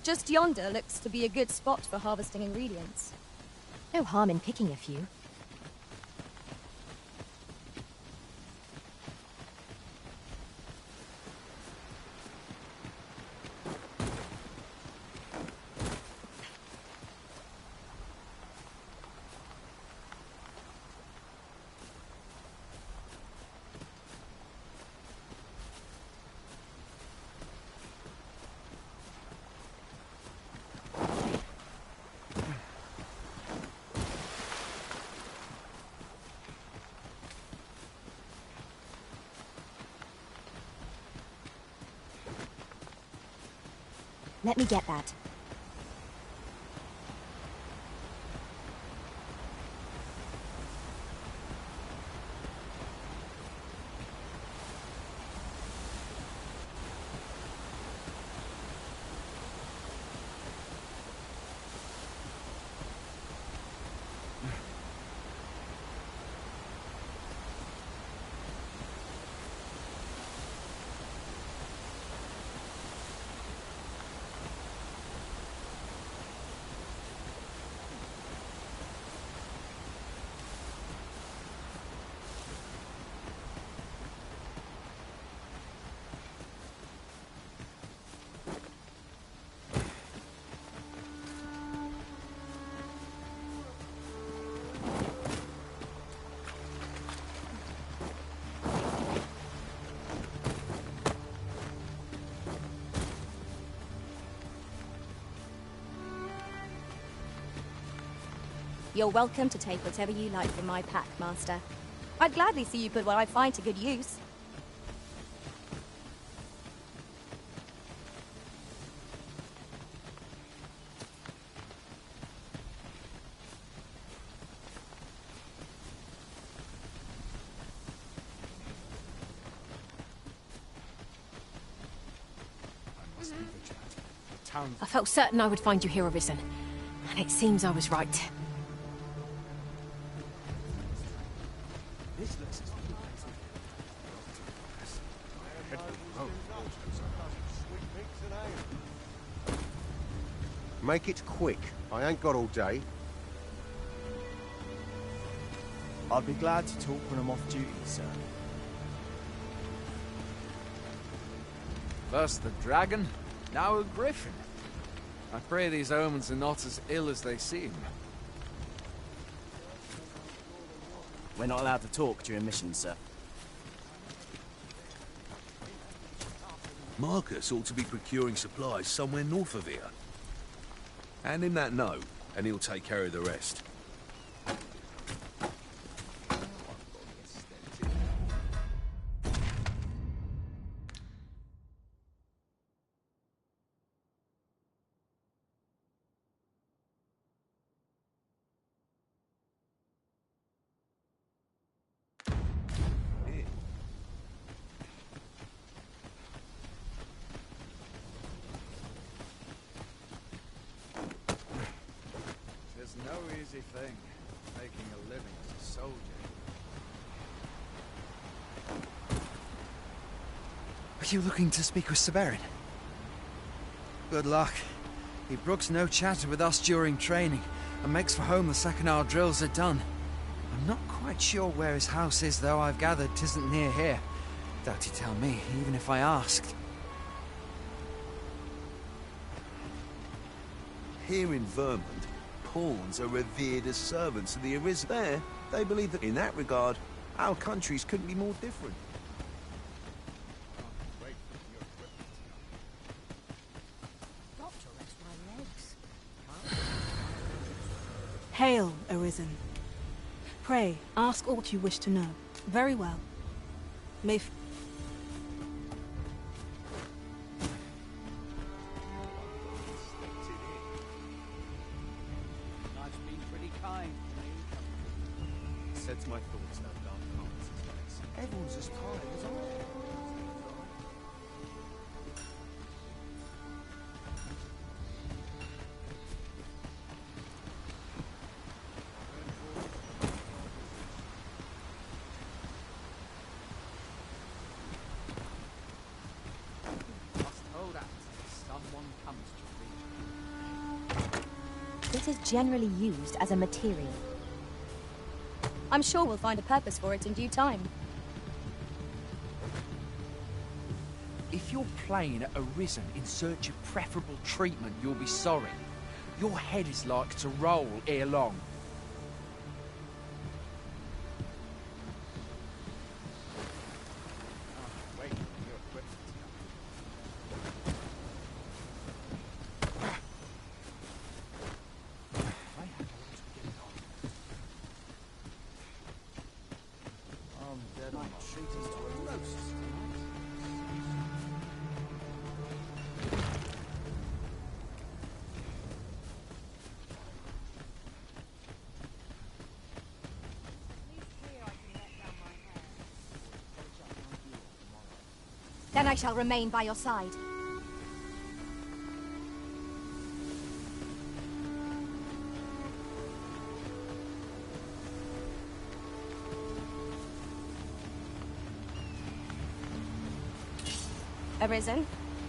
Just yonder looks to be a good spot for harvesting ingredients. No harm in picking a few. Let me get that. You're welcome to take whatever you like from my pack, Master. I'd gladly see you put what I find to good use. I felt certain I would find you here, Arisen. And it seems I was right. Make it quick. I ain't got all day. I'd be glad to talk when I'm off duty, sir. First the dragon, now a griffin. I pray these omens are not as ill as they seem. We're not allowed to talk during missions, sir. Marcus ought to be procuring supplies somewhere north of here. Hand him that note, and he'll take care of the rest. No easy thing, making a living as a soldier. Are you looking to speak with Severin? Good luck. He brooks no chatter with us during training, and makes for home the second our drills are done. I'm not quite sure where his house is, though I've gathered 'tisn't near here. Doubt he'd tell me, even if I asked. Here in Vermont, pawns are revered as servants of the Arisen. There, they believe that in that regard, our countries couldn't be more different. Hail, Arisen. Pray, ask aught you wish to know. Very well. May Sets my thoughts in that dark place. Everyone's as tired as I am. Must hold out till someone comes to read. It is generally used as a material. I'm sure we'll find a purpose for it in due time. If you're playing at Arisen in search of preferable treatment, you'll be sorry. Your head is like to roll ere long. Then I shall remain by your side. Arisen,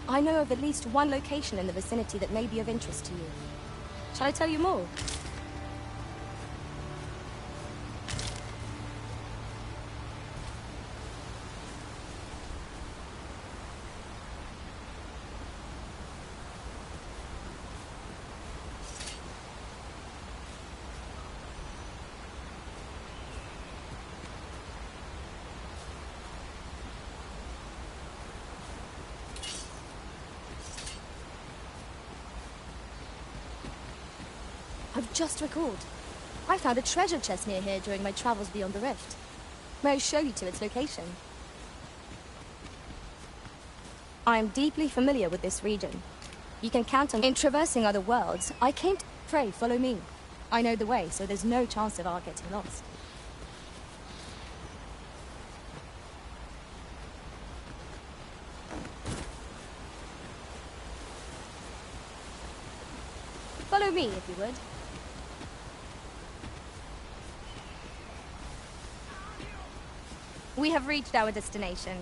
I know of at least one location in the vicinity that may be of interest to you. Shall I tell you more? I've just recalled. I found a treasure chest near here during my travels beyond the rift. May I show you to its location? I am deeply familiar with this region. You can count on in traversing other worlds. I came to pray, follow me. I know the way, so there's no chance of our getting lost. Follow me, if you would. We have reached our destination.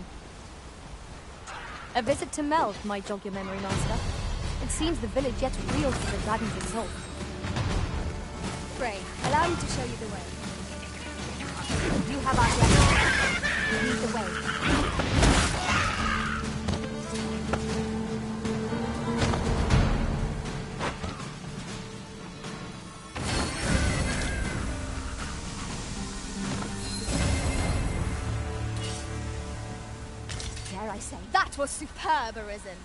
A visit to Meld might jog your memory, Master. It seems the village yet reels to the dragon's assault. Pray, allow me to show you the way. You have our blessing. Lead the way. Dare I say, that was superb, Arisen.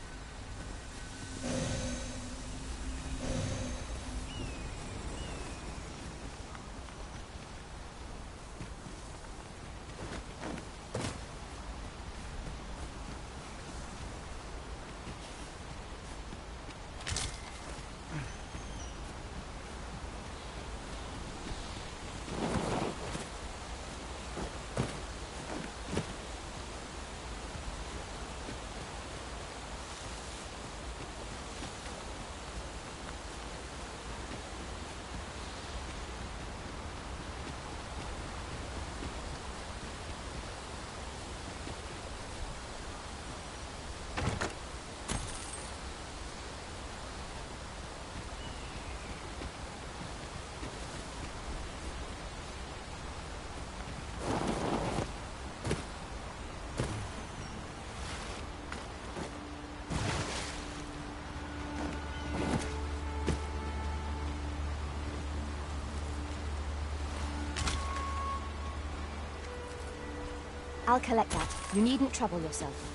I'll collect that. You needn't trouble yourself.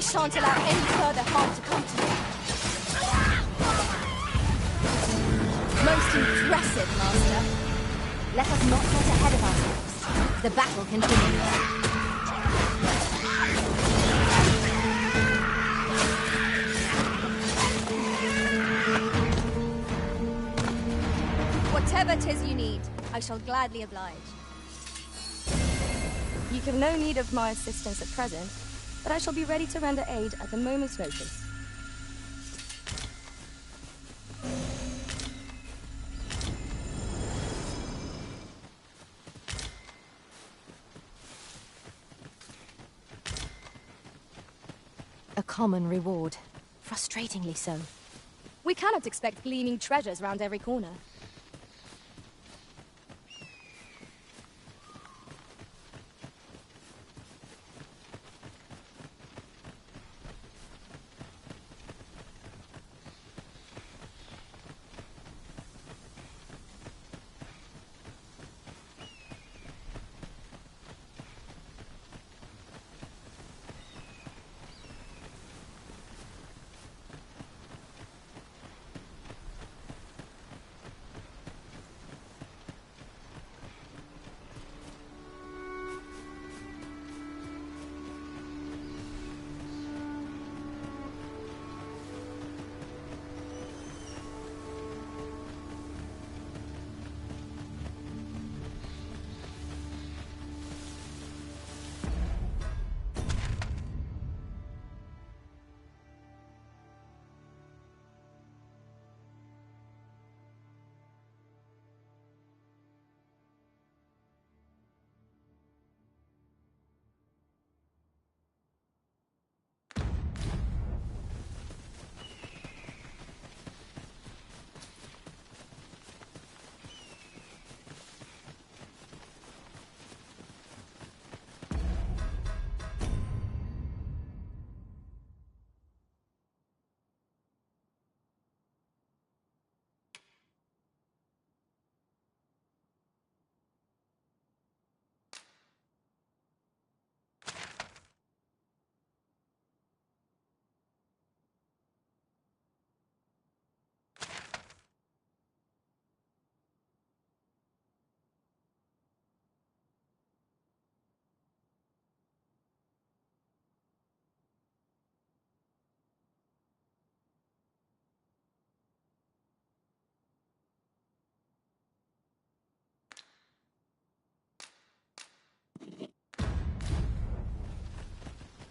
shan't allow any further harm to come to you. Most impressive, Master. Let us not get ahead of ourselves. The battle continues. Whatever 'tis you need, I shall gladly oblige. You have no need of my assistance at present, but I shall be ready to render aid at a moment's notice. A common reward. Frustratingly so. We cannot expect gleaming treasures round every corner.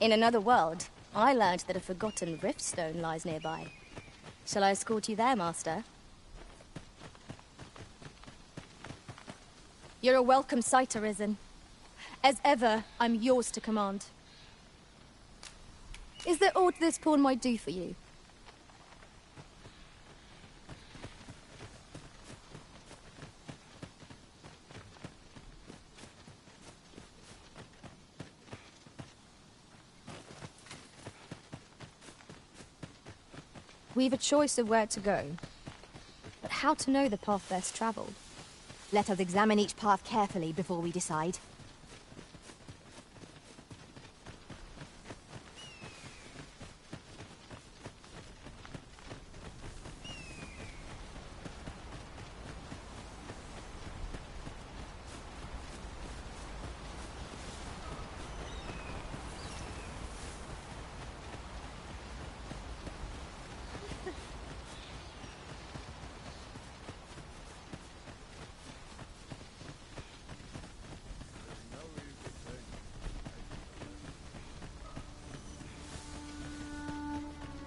In another world, I learned that a forgotten riftstone lies nearby. Shall I escort you there, Master? You're a welcome sight, Arisen. As ever, I'm yours to command. Is there aught this pawn might do for you? We've a choice of where to go, but how to know the path best traveled? Let us examine each path carefully before we decide.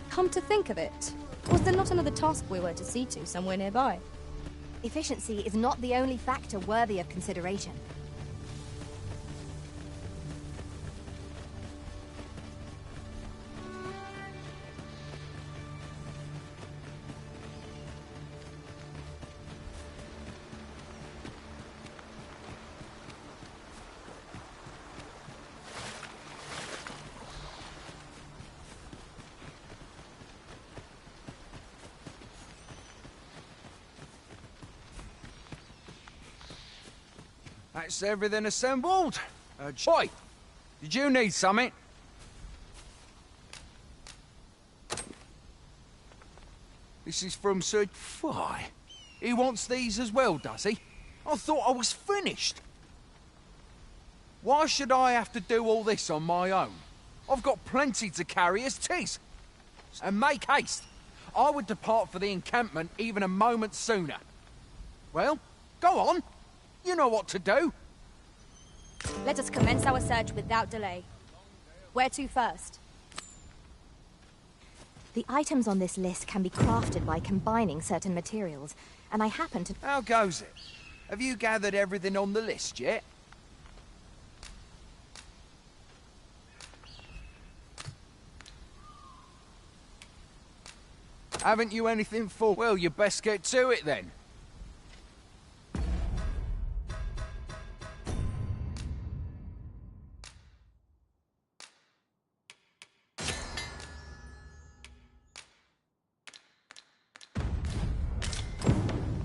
Come to think of it, was there not another task we were to see to somewhere nearby? Efficiency is not the only factor worthy of consideration. That's everything assembled. Joy, did you need something? This is from Sir... Why? He wants these as well, does he? I thought I was finished. Why should I have to do all this on my own? I've got plenty to carry as 'tis. And make haste. I would depart for the encampment even a moment sooner. Well, go on. You know what to do. Let us commence our search without delay. Where to first? The items on this list can be crafted by combining certain materials, and I happen to... How goes it? Have you gathered everything on the list yet? Haven't you anything for... Well, you best get to it then.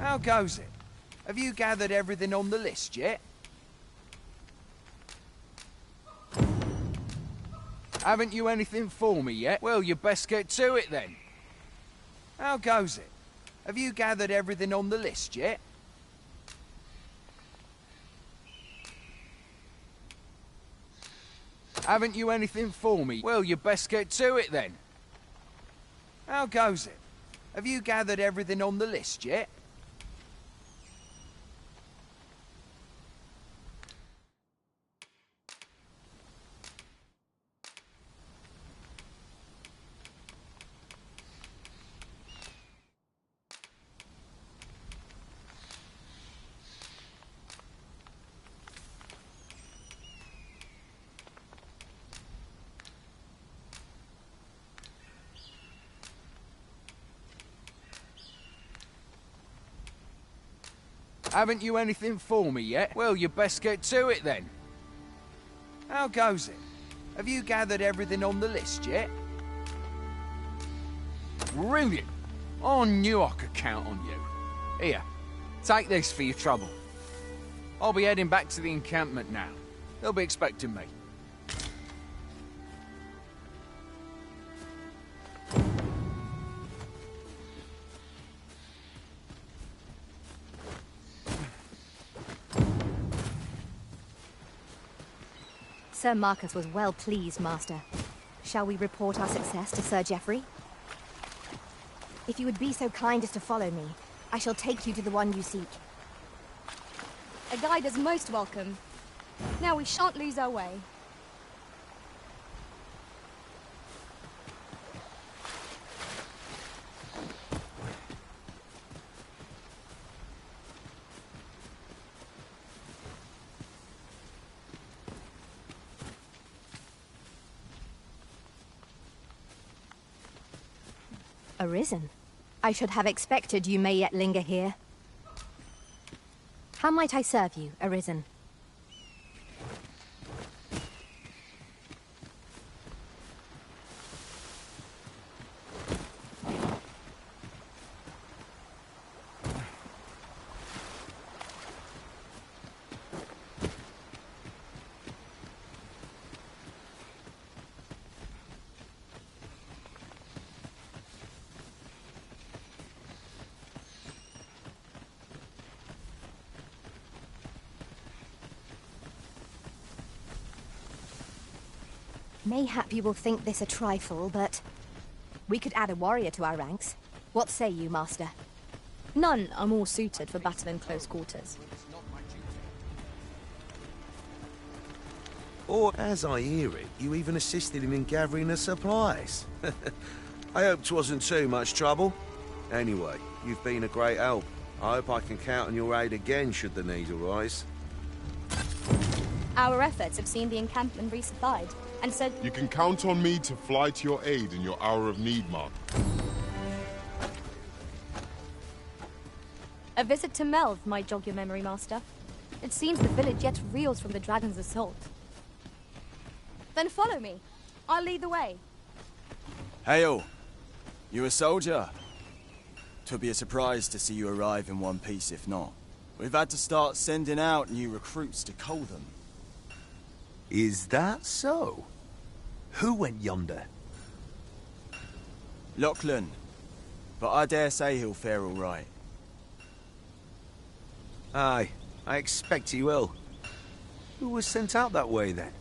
How goes it? Have you gathered everything on the list yet? Haven't you anything for me yet? Well, you best get to it then. How goes it? Have you gathered everything on the list yet? Haven't you anything for me? Well, you best get to it then. How goes it? Have you gathered everything on the list yet? Haven't you anything for me yet? Well, you best get to it then. How goes it? Have you gathered everything on the list yet? Brilliant! I knew I could count on you. Here, take this for your trouble. I'll be heading back to the encampment now. They'll be expecting me. Sir Marcus was well pleased, Master. Shall we report our success to Sir Geoffrey? If you would be so kind as to follow me, I shall take you to the one you seek. A guide is most welcome. Now we shan't lose our way. Arisen? I should have expected you may yet linger here. How might I serve you, Arisen? Mayhap you will think this a trifle, but we could add a warrior to our ranks. What say you, Master? None are more suited for battle in close quarters. Or, as I hear it, you even assisted him in gathering the supplies. I hope 'twasn't too much trouble. Anyway, you've been a great help. I hope I can count on your aid again should the need arise. Our efforts have seen the encampment resupplied, and so... You can count on me to fly to your aid in your hour of need, Mark. A visit to Melv might jog your memory, Master. It seems the village yet reels from the dragon's assault. Then follow me. I'll lead the way. Hail! You a soldier? 'Twould be a surprise to see you arrive in one piece if not. We've had to start sending out new recruits to cull them. Is that so? Who went yonder? Lachlan. but I dare say he'll fare all right. Aye, I expect he will. Who was sent out that way, then?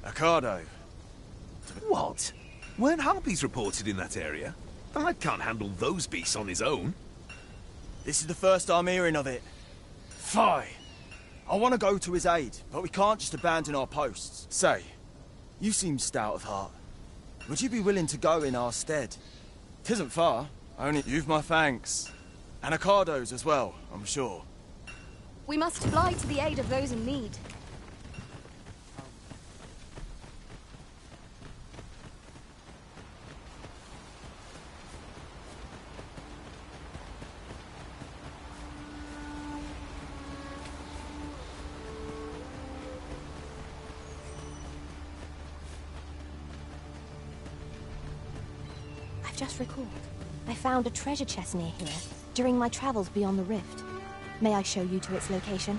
Ocado. What? Weren't harpies reported in that area? The lad can't handle those beasts on his own. This is the first I'm hearing of it. Fie! I want to go to his aid, but we can't just abandon our posts. Say, you seem stout of heart. Would you be willing to go in our stead? 'Tisn't far, only you've my thanks. And Ocado's as well, I'm sure. We must fly to the aid of those in need. I've just recalled. I found a treasure chest near here during my travels beyond the rift. May I show you to its location?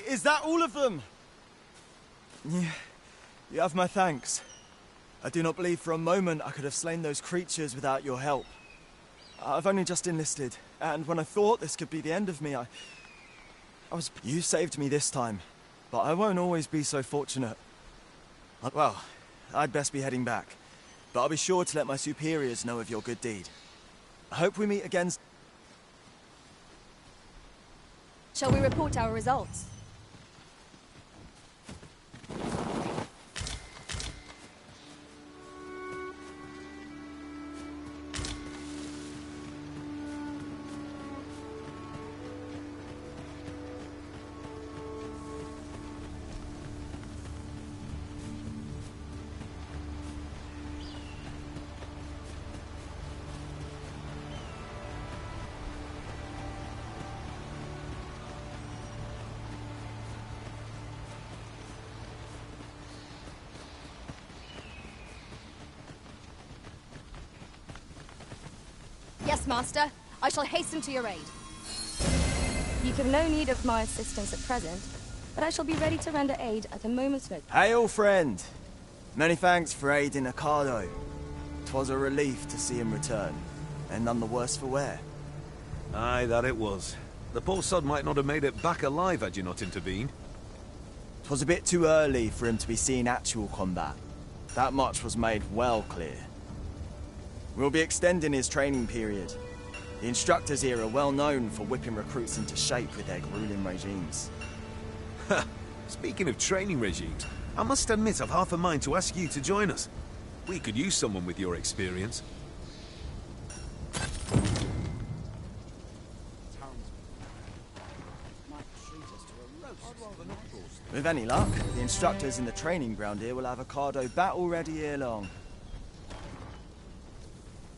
Is that all of them? Yeah, you have my thanks. I do not believe for a moment I could have slain those creatures without your help. I've only just enlisted, and when I thought this could be the end of me, You saved me this time, but I won't always be so fortunate. Well, I'd best be heading back, but I'll be sure to let my superiors know of your good deed. I hope we meet again. Shall we report our results? Yes, Master. I shall hasten to your aid. You have no need of my assistance at present, but I shall be ready to render aid at a moment's notice. Hail, friend! Many thanks for aiding Ocado. 'Twas a relief to see him return, and none the worse for wear. Aye, that it was. The poor sod might not have made it back alive had you not intervened. 'Twas a bit too early for him to be seeing actual combat. That much was made well clear. We'll be extending his training period. The instructors here are well known for whipping recruits into shape with their grueling regimes. Speaking of training regimes, I must admit I've half a mind to ask you to join us. We could use someone with your experience. With any luck, the instructors in the training ground here will have Ocado battle ready ere long.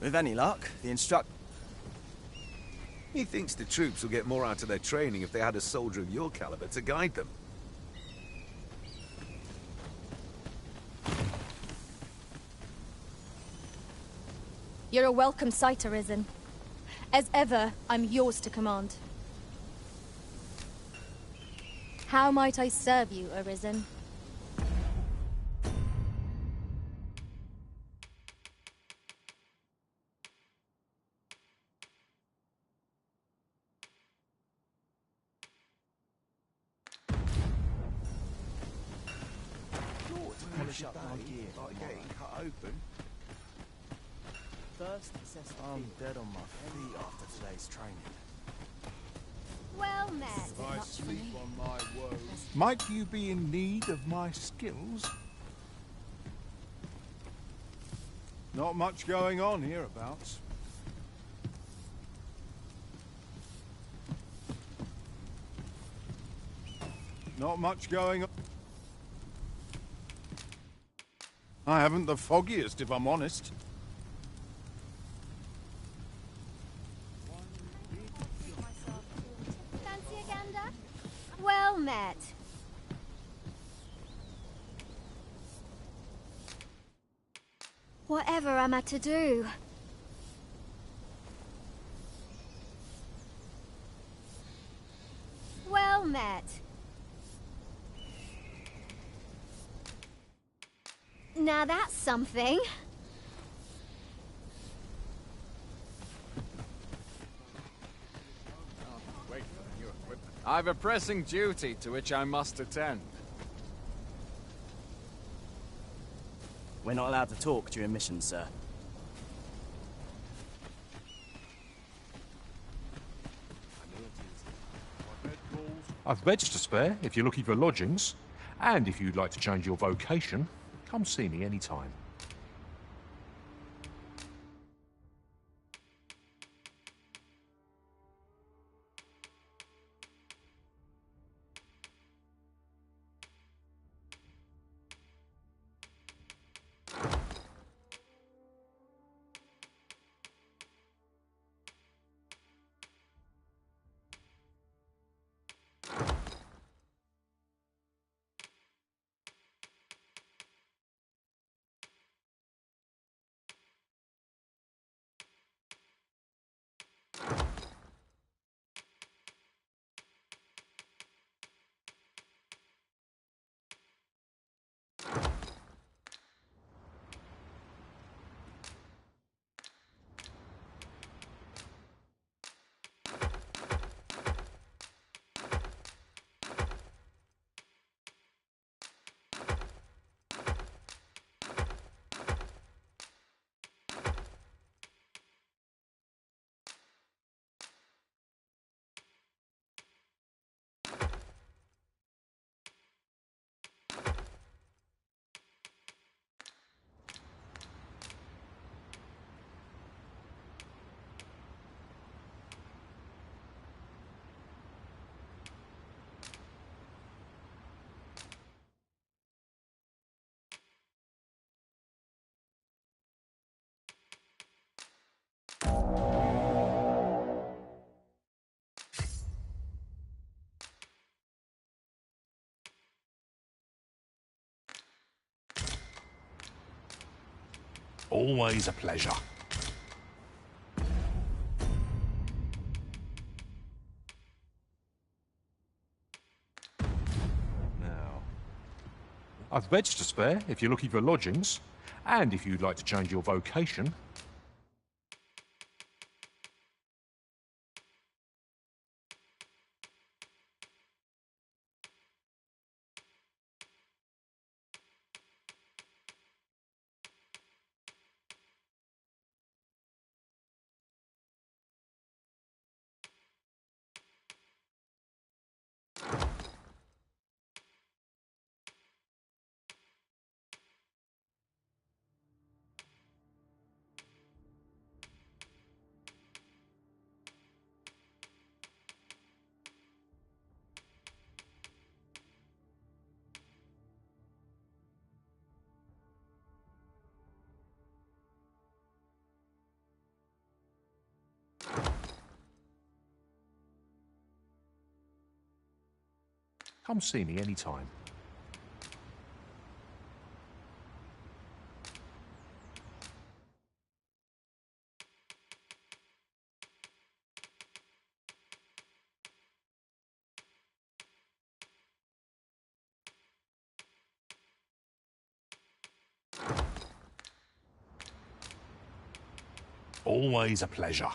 With any luck, the He thinks the troops will get more out of their training if they had a soldier of your caliber to guide them. You're a welcome sight, Arisen. As ever, I'm yours to command. How might I serve you, Arisen? First, assess the I'm dead on my feet after today's training. Well met. If I sleep on my woes, might you be in need of my skills? Not much going on hereabouts. Not much going on. I haven't the foggiest, if I'm honest. Fancy a gander? Well met. Whatever am I to do? Well met. Now that's something. Wait for the new equipment. I've a pressing duty to which I must attend. We're not allowed to talk during missions, sir. I've beds to spare if you're looking for lodgings. And if you'd like to change your vocation, come see me anytime. Always a pleasure. Now, I've beds to spare if you're looking for lodgings. And if you'd like to change your vocation, come see me anytime. Always a pleasure.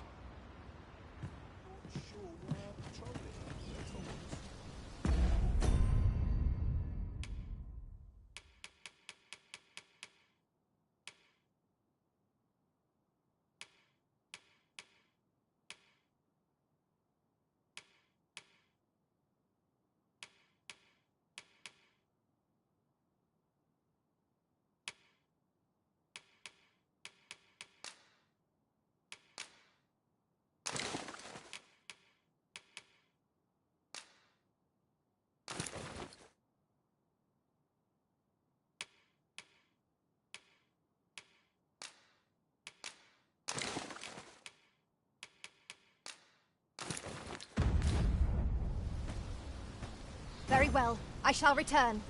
Very well. I shall return.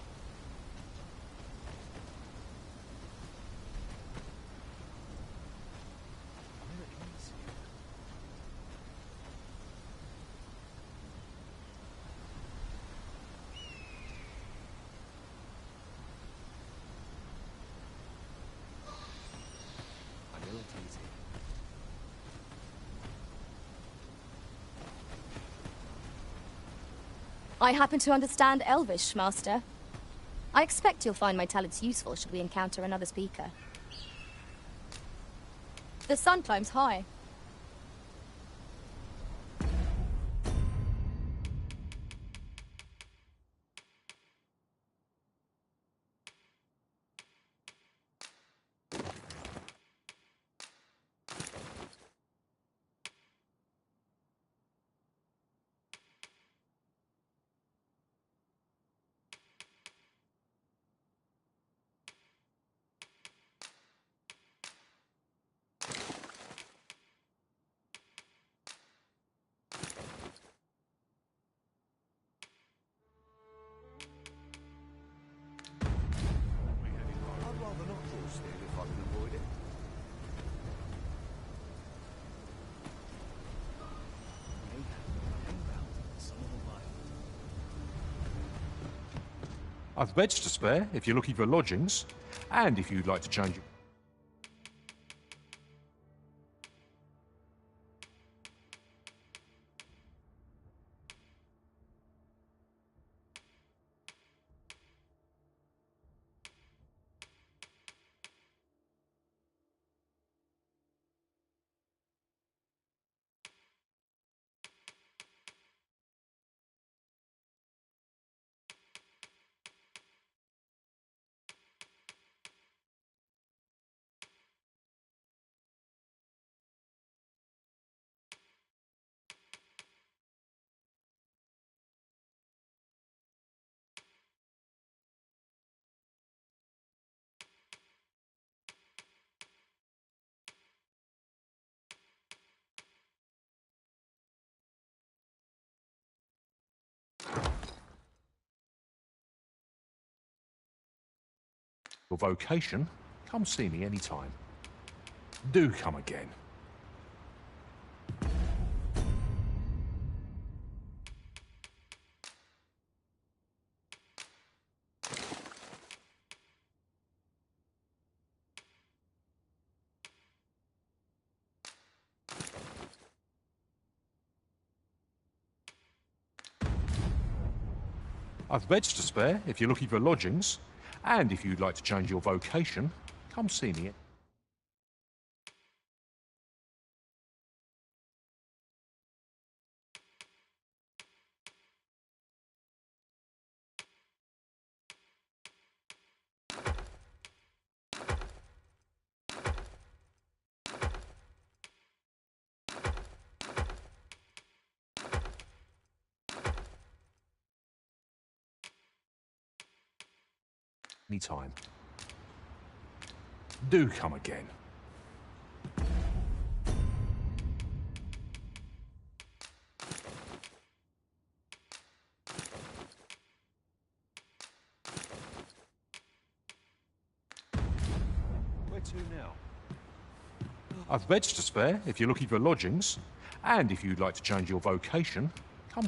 I happen to understand Elvish, Master. I expect you'll find my talents useful should we encounter another speaker. The sun climbs high. I'd rather not draw steel if I can avoid it. I've beds to spare if you're looking for lodgings, and if you'd like to change. Your vocation, come see me anytime. Do come again. I've beds to spare if you're looking for lodgings, and if you'd like to change your vocation, come see me. Anytime. Do come again. Where to now? I've beds to spare if you're looking for lodgings, and if you'd like to change your vocation, come.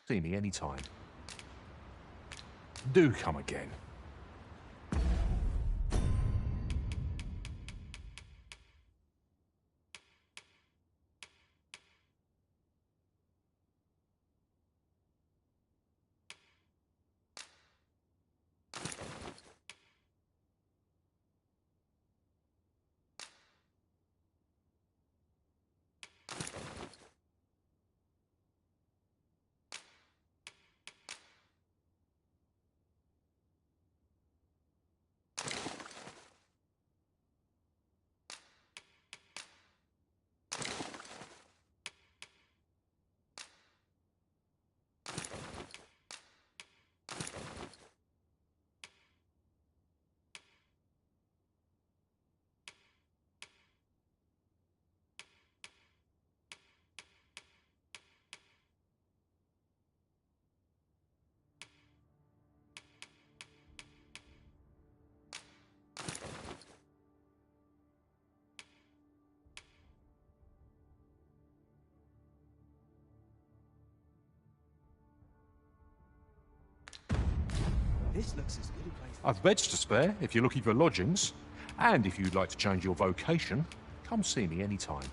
See me anytime. Do come again. This looks as good a place. I've beds to spare if you're looking for lodgings. And if you'd like to change your vocation, come see me anytime.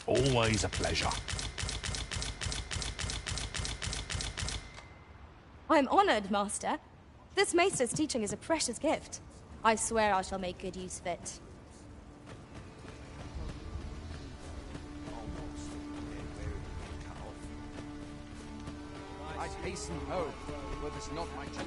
Always a pleasure. I'm honored, Master. This maester's teaching is a precious gift. I swear I shall make good use of it. I hasten home, but it's not my duty.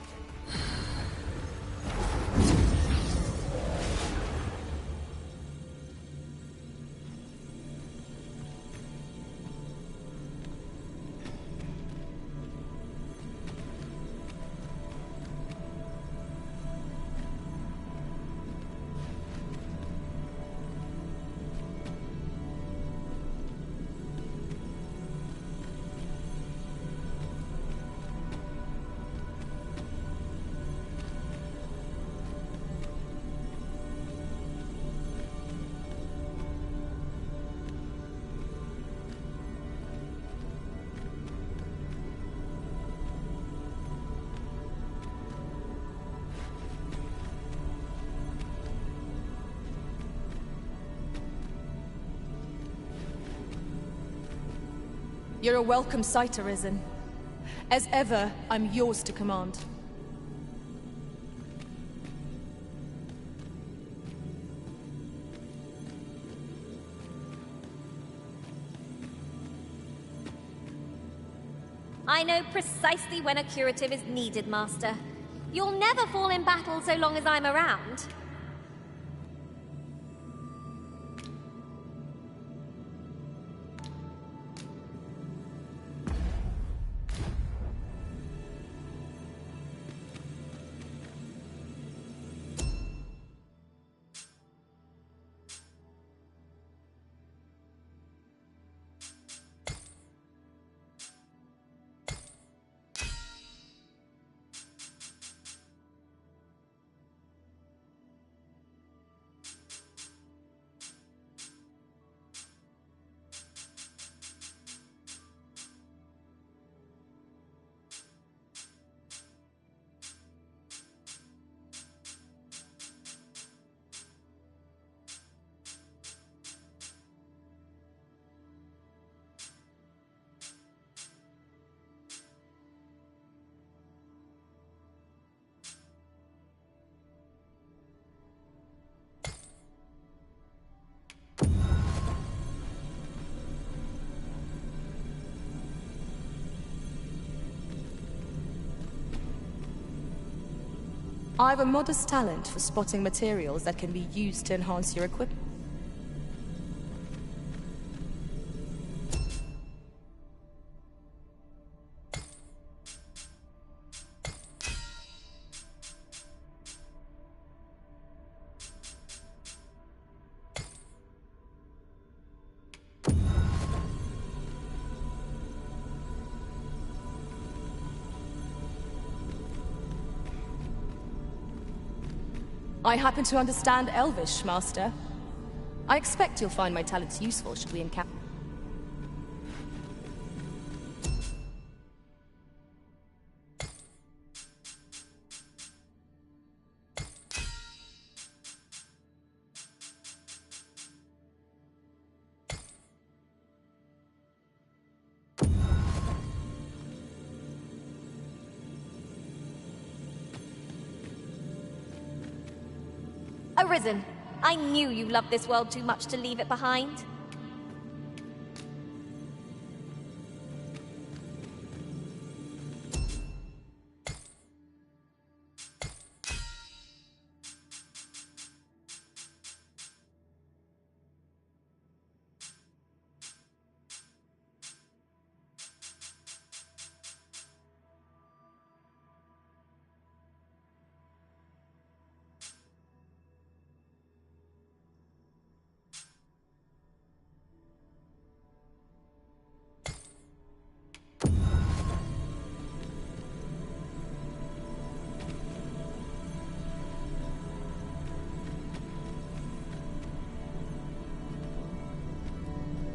You're a welcome sight, Arisen. As ever, I'm yours to command. I know precisely when a curative is needed, Master. You'll never fall in battle so long as I'm around. I've a modest talent for spotting materials that can be used to enhance your equipment. I happen to understand Elvish, Master. I expect you'll find my talents useful should we encounter. Arisen, I knew you loved this world too much to leave it behind.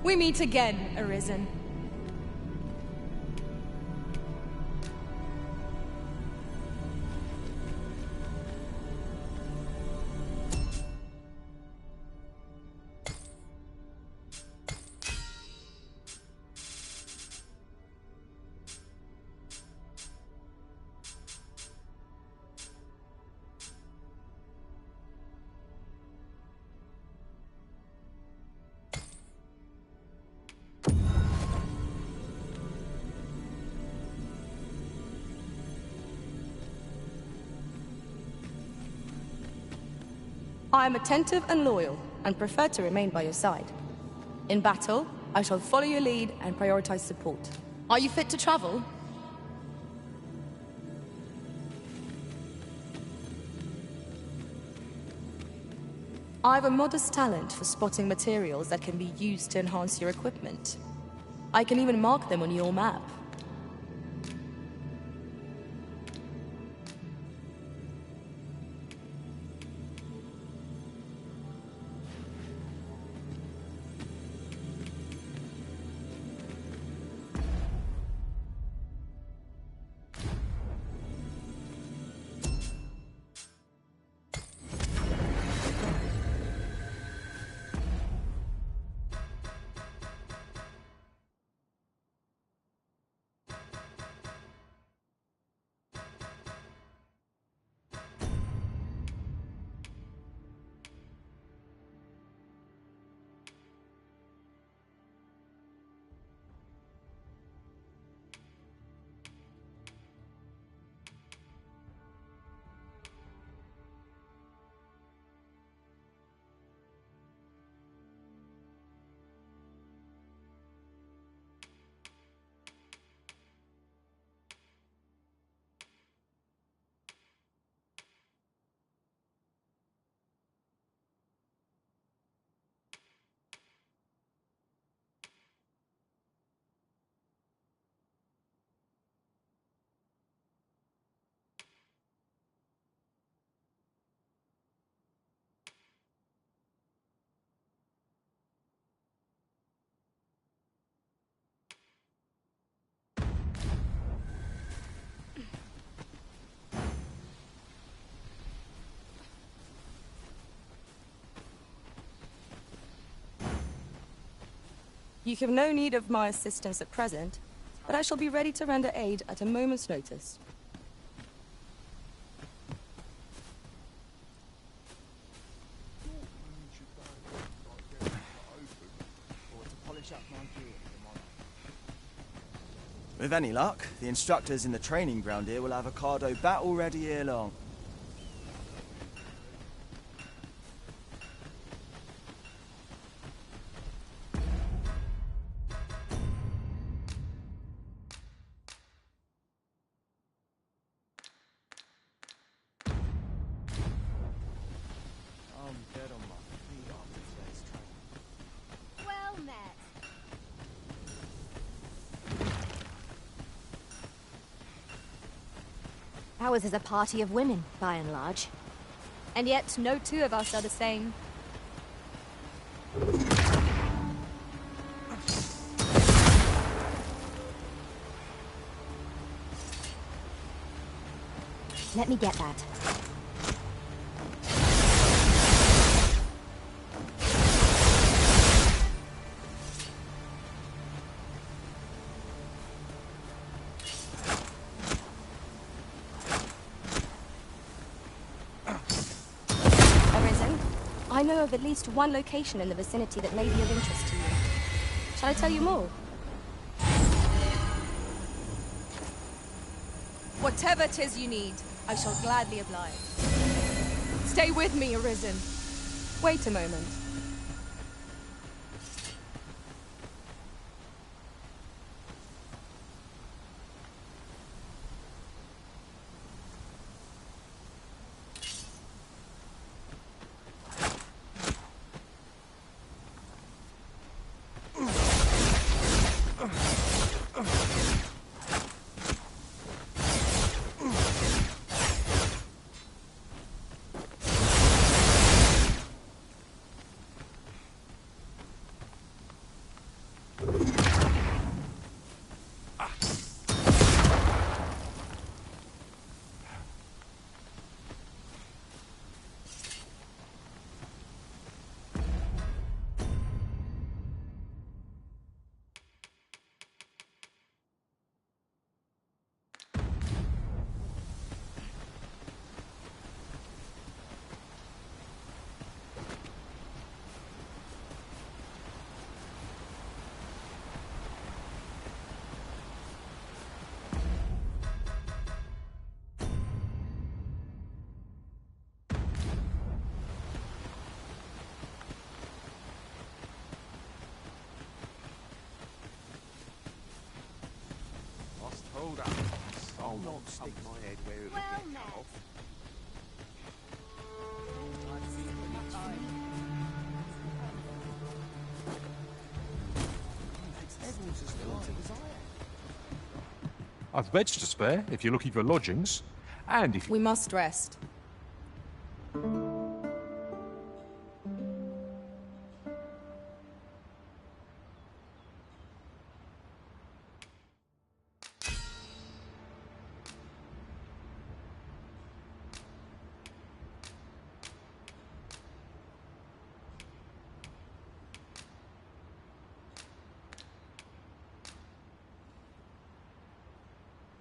We meet again, Arisen. I am attentive and loyal, and prefer to remain by your side. In battle, I shall follow your lead and prioritize support. Are you fit to travel? I have a modest talent for spotting materials that can be used to enhance your equipment. I can even mark them on your map. You have no need of my assistance at present, but I shall be ready to render aid at a moment's notice. With any luck, the instructors in the training ground here will have a Cardo battle ready ere long. Well met. Ours is a party of women, by and large. And yet, no two of us are the same. Let me get that. I know of at least one location in the vicinity that may be of interest to you. Shall I tell you more? Whatever 'tis you need, I shall gladly oblige. Stay with me, Arisen. Wait a moment. Hold up. I'll not stick my head where it would get cut off. I've beds to spare if you're looking for lodgings, and if We must rest.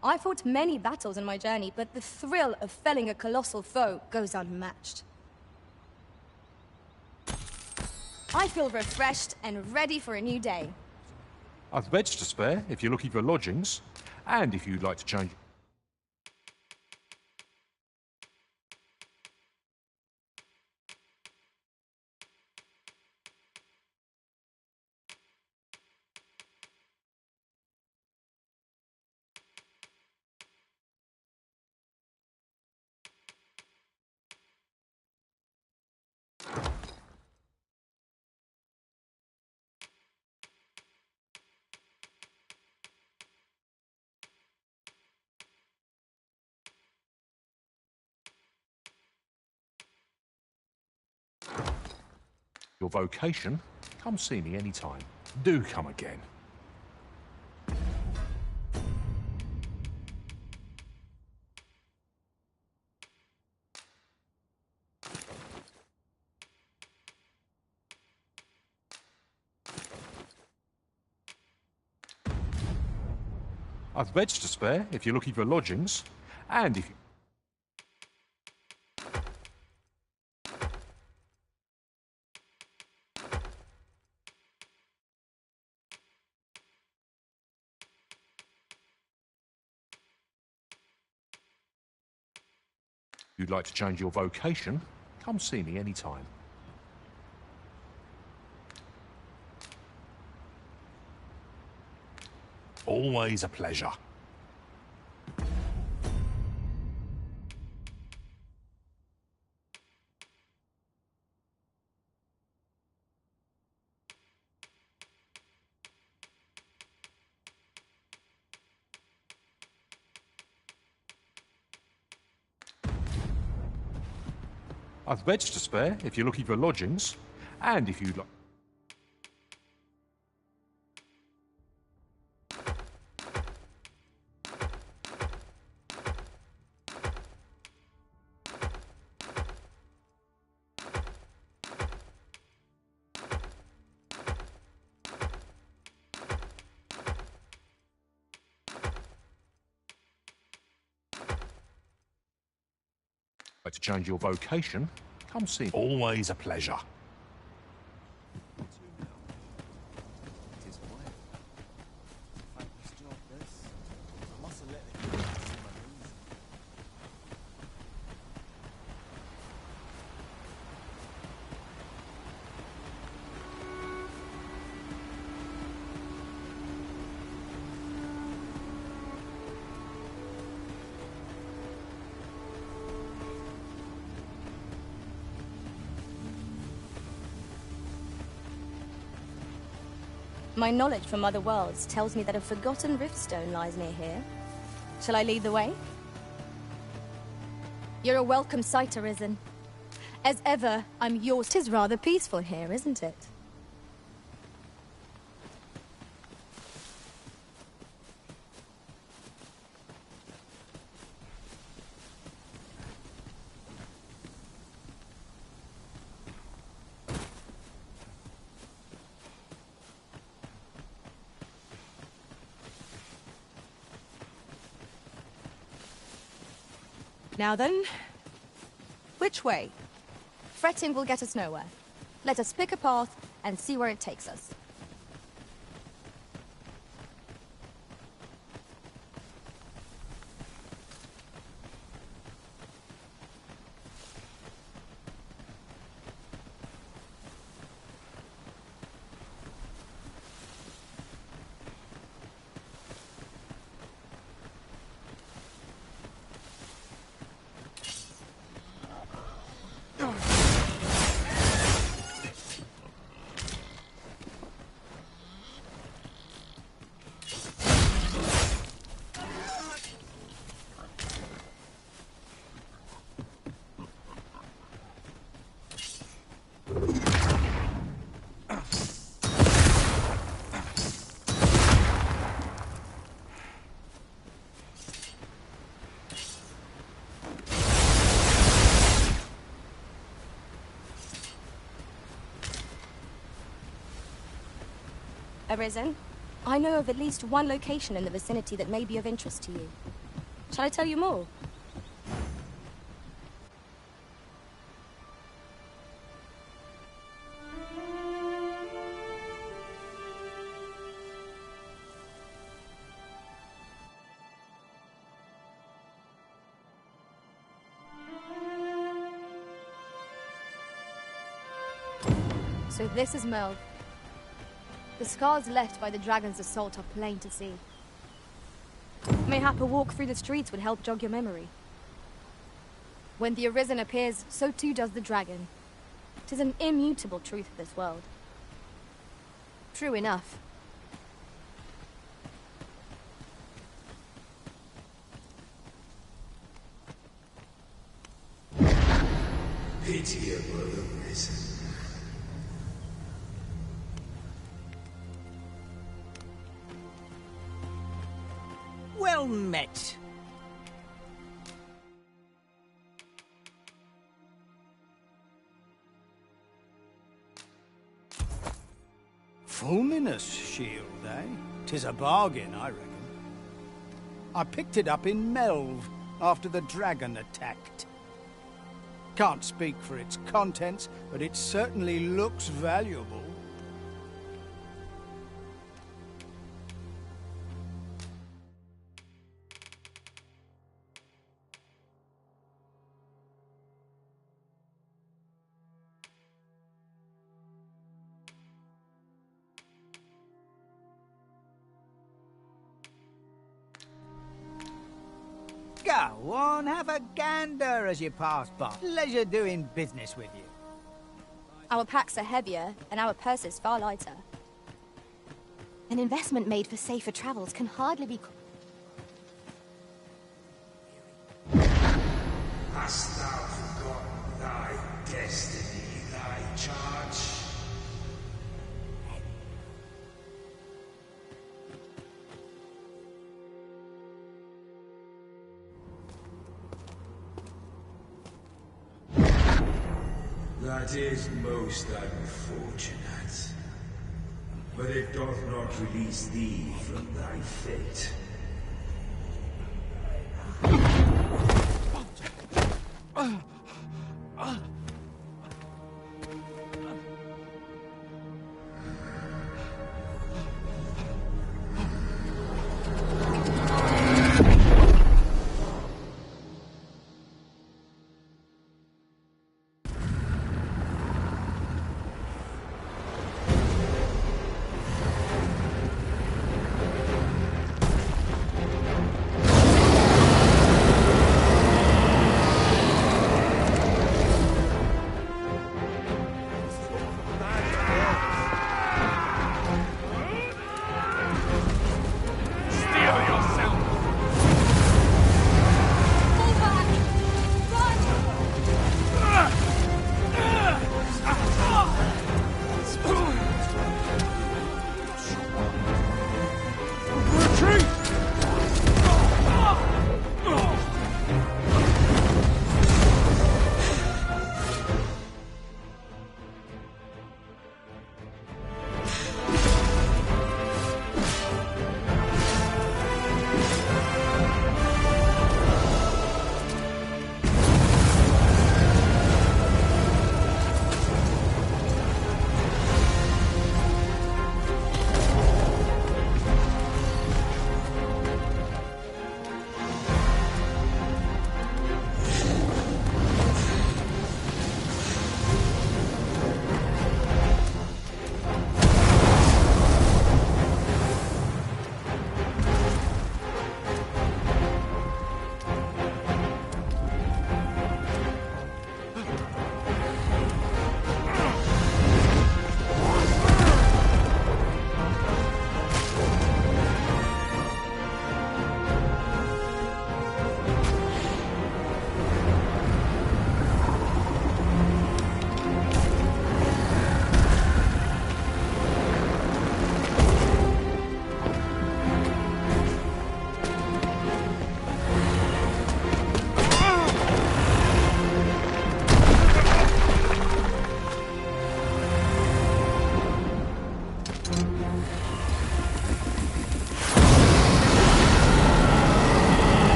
I fought many battles in my journey, but the thrill of felling a colossal foe goes unmatched. I feel refreshed and ready for a new day. I've beds to spare if you're looking for lodgings, and if you'd like to change... your vocation, come see me anytime. Do come again. I've beds to spare if you're looking for lodgings, and if you... you'd like to change your vocation, come see me anytime. Always a pleasure. I've beds to spare if you're looking for lodgings, and if you'd like... to change your vocation, come see me. Always a pleasure. My knowledge from other worlds tells me that a forgotten riftstone lies near here. Shall I lead the way? You're a welcome sight, Arisen. As ever, I'm yours. 'Tis rather peaceful here, isn't it? Now then, which way? Fretting will get us nowhere. Let us pick a path and see where it takes us. Arisen, I know of at least one location in the vicinity that may be of interest to you. Shall I tell you more? So this is Melv. The scars left by the dragon's assault are plain to see. Mayhap a walk through the streets would help jog your memory. When the Arisen appears, so too does the dragon. 'Tis an immutable truth of this world. True enough. Pitiable Arisen. Well met. Fulminous shield, eh? 'Tis a bargain, I reckon. I picked it up in Melv after the dragon attacked. Can't speak for its contents, but it certainly looks valuable. Go on, have a gander as you pass by. Pleasure doing business with you. Our packs are heavier, and our purses far lighter. An investment made for safer travels can hardly be... Hast thou forgotten thy destiny, thy charge? That is most unfortunate. But it doth not release thee from thy fate.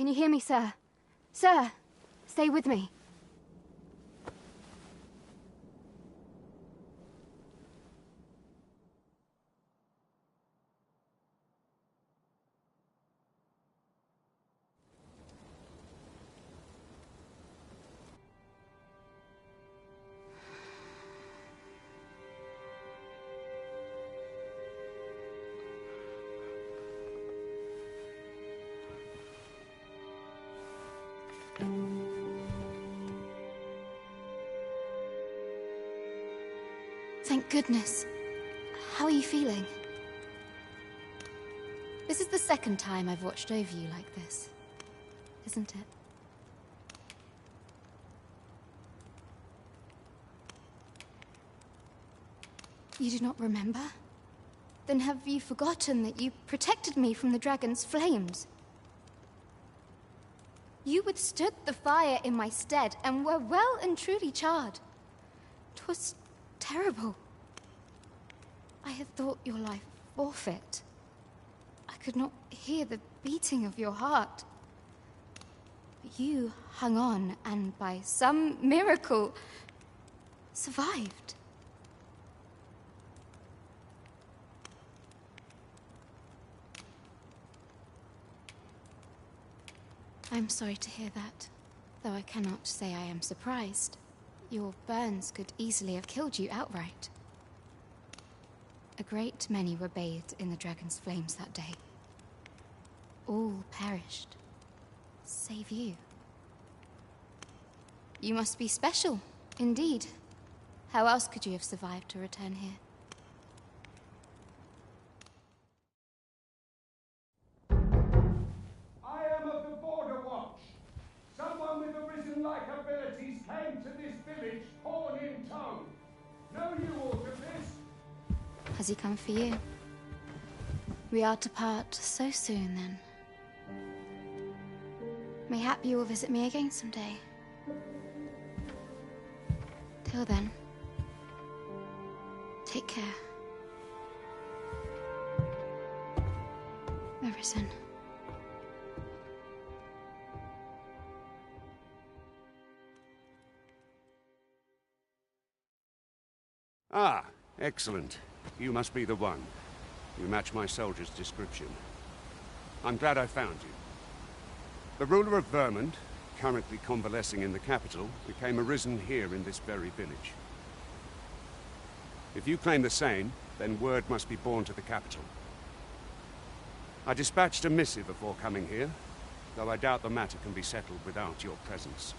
Can you hear me, sir? Sir, stay with me. Thank goodness. How are you feeling? This is the second time I've watched over you like this, isn't it? You do not remember? Then have you forgotten that you protected me from the dragon's flames? You withstood the fire in my stead and were well and truly charred. 'Twas terrible. I had thought your life forfeit. I could not hear the beating of your heart. But you hung on and by some miracle survived. I'm sorry to hear that, though I cannot say I am surprised. Your burns could easily have killed you outright. A great many were bathed in the dragon's flames that day. All perished, save you. You must be special, indeed. How else could you have survived to return here? I am of the Border Watch. Someone with Arisen-like abilities came to this village, horn in tow. Know you aught of this? Has he come for you? We are to part so soon, then. Mayhap you will visit me again someday. Till then, take care. Arisen. Ah, excellent. You must be the one. You match my soldier's description. I'm glad I found you. The ruler of Vermont, currently convalescing in the capital, became arisen here in this very village. If you claim the same, then word must be borne to the capital. I dispatched a missive before coming here, though I doubt the matter can be settled without your presence.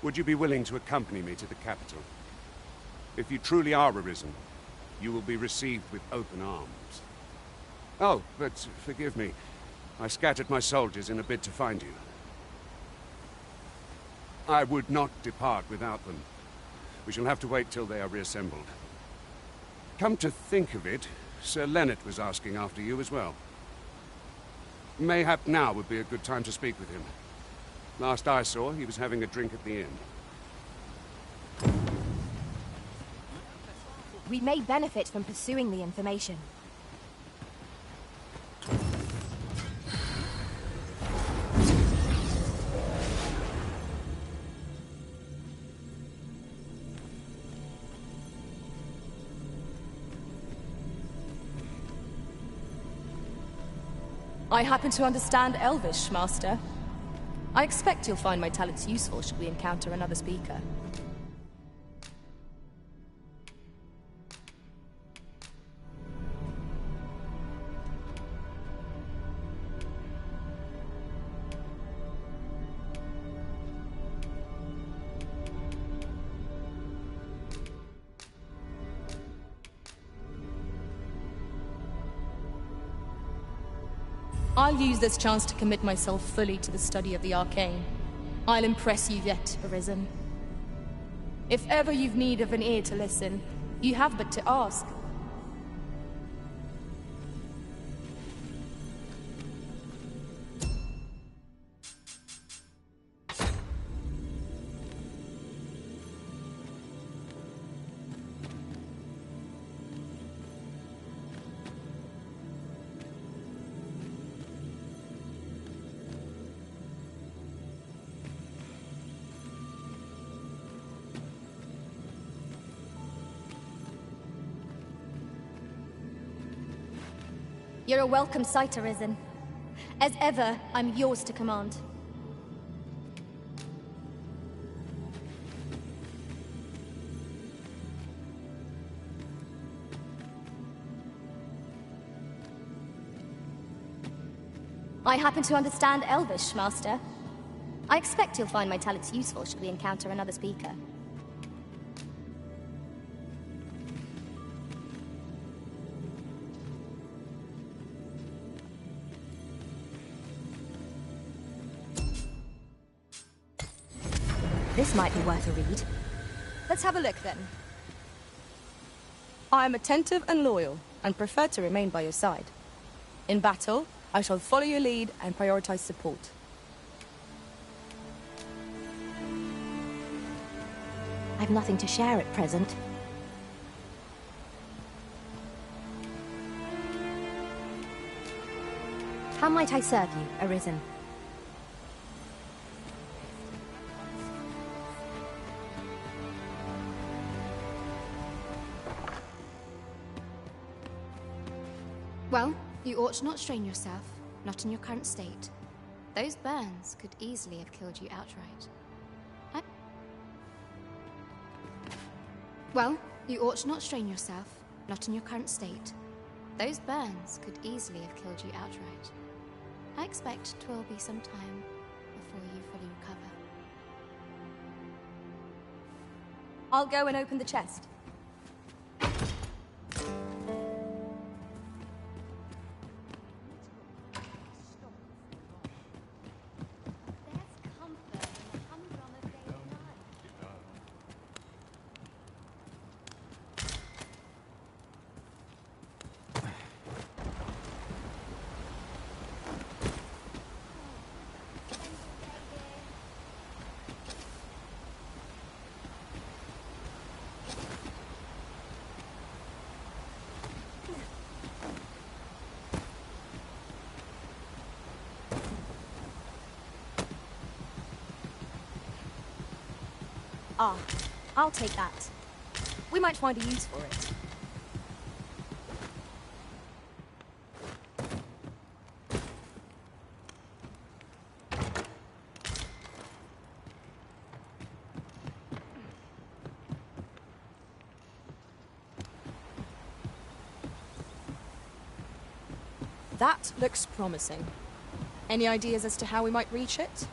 Would you be willing to accompany me to the capital? If you truly are arisen, you will be received with open arms. Oh, but forgive me. I scattered my soldiers in a bid to find you. I would not depart without them. We shall have to wait till they are reassembled. Come to think of it, Sir Leonard was asking after you as well. Mayhap now would be a good time to speak with him. Last I saw, he was having a drink at the inn. We may benefit from pursuing the information. I happen to understand Elvish, Master. I expect you'll find my talents useful should we encounter another speaker. I'll use this chance to commit myself fully to the study of the arcane. I'll impress you yet, Arisen. If ever you've need of an ear to listen, you have but to ask. You're a welcome sight, Arisen. As ever, I'm yours to command. I happen to understand Elvish, Master. I expect you'll find my talents useful should we encounter another speaker. This might be worth a read. Let's have a look, then. I am attentive and loyal, and prefer to remain by your side. In battle, I shall follow your lead and prioritize support. I've nothing to share at present. How might I serve you, Arisen? Well, you ought to not strain yourself, not in your current state. Those burns could easily have killed you outright. Well, you ought to not strain yourself, not in your current state. Those burns could easily have killed you outright. I expect 'twill be some time before you fully recover. I'll go and open the chest. Ah, I'll take that. We might find a use for it. That looks promising. Any ideas as to how we might reach it?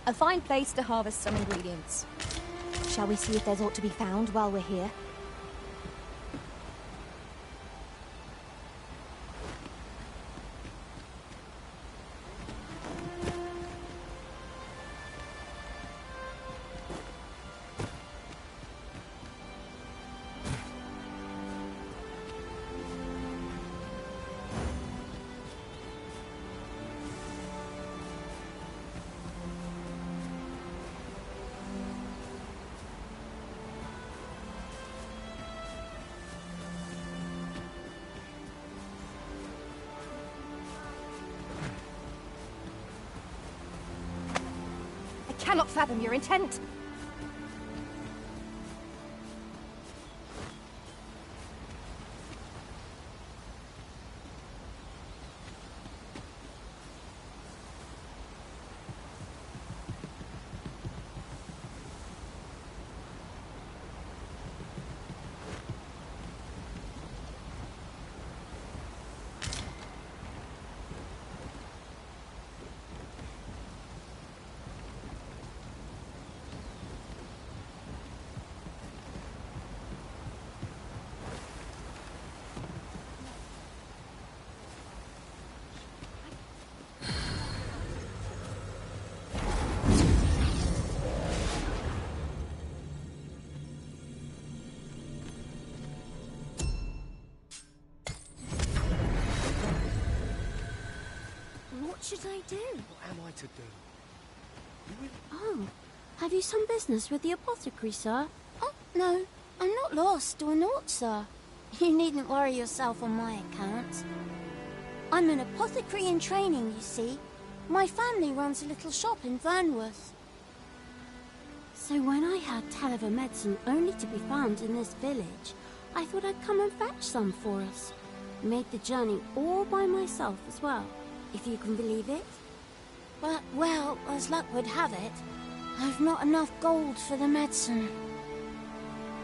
A fine place to harvest some ingredients. Shall we see if there's aught to be found while we're here? cannot fathom your intent. What should I do? What am I to do? Oh, have you some business with the apothecary, sir? Oh, no. I'm not lost or naught, sir. You needn't worry yourself on my account. I'm an apothecary in training, you see. My family runs a little shop in Vernworth. So when I heard tell of a medicine only to be found in this village, I thought I'd come and fetch some for us. Made the journey all by myself as well, if you can believe it. But, well, as luck would have it, I've not enough gold for the medicine.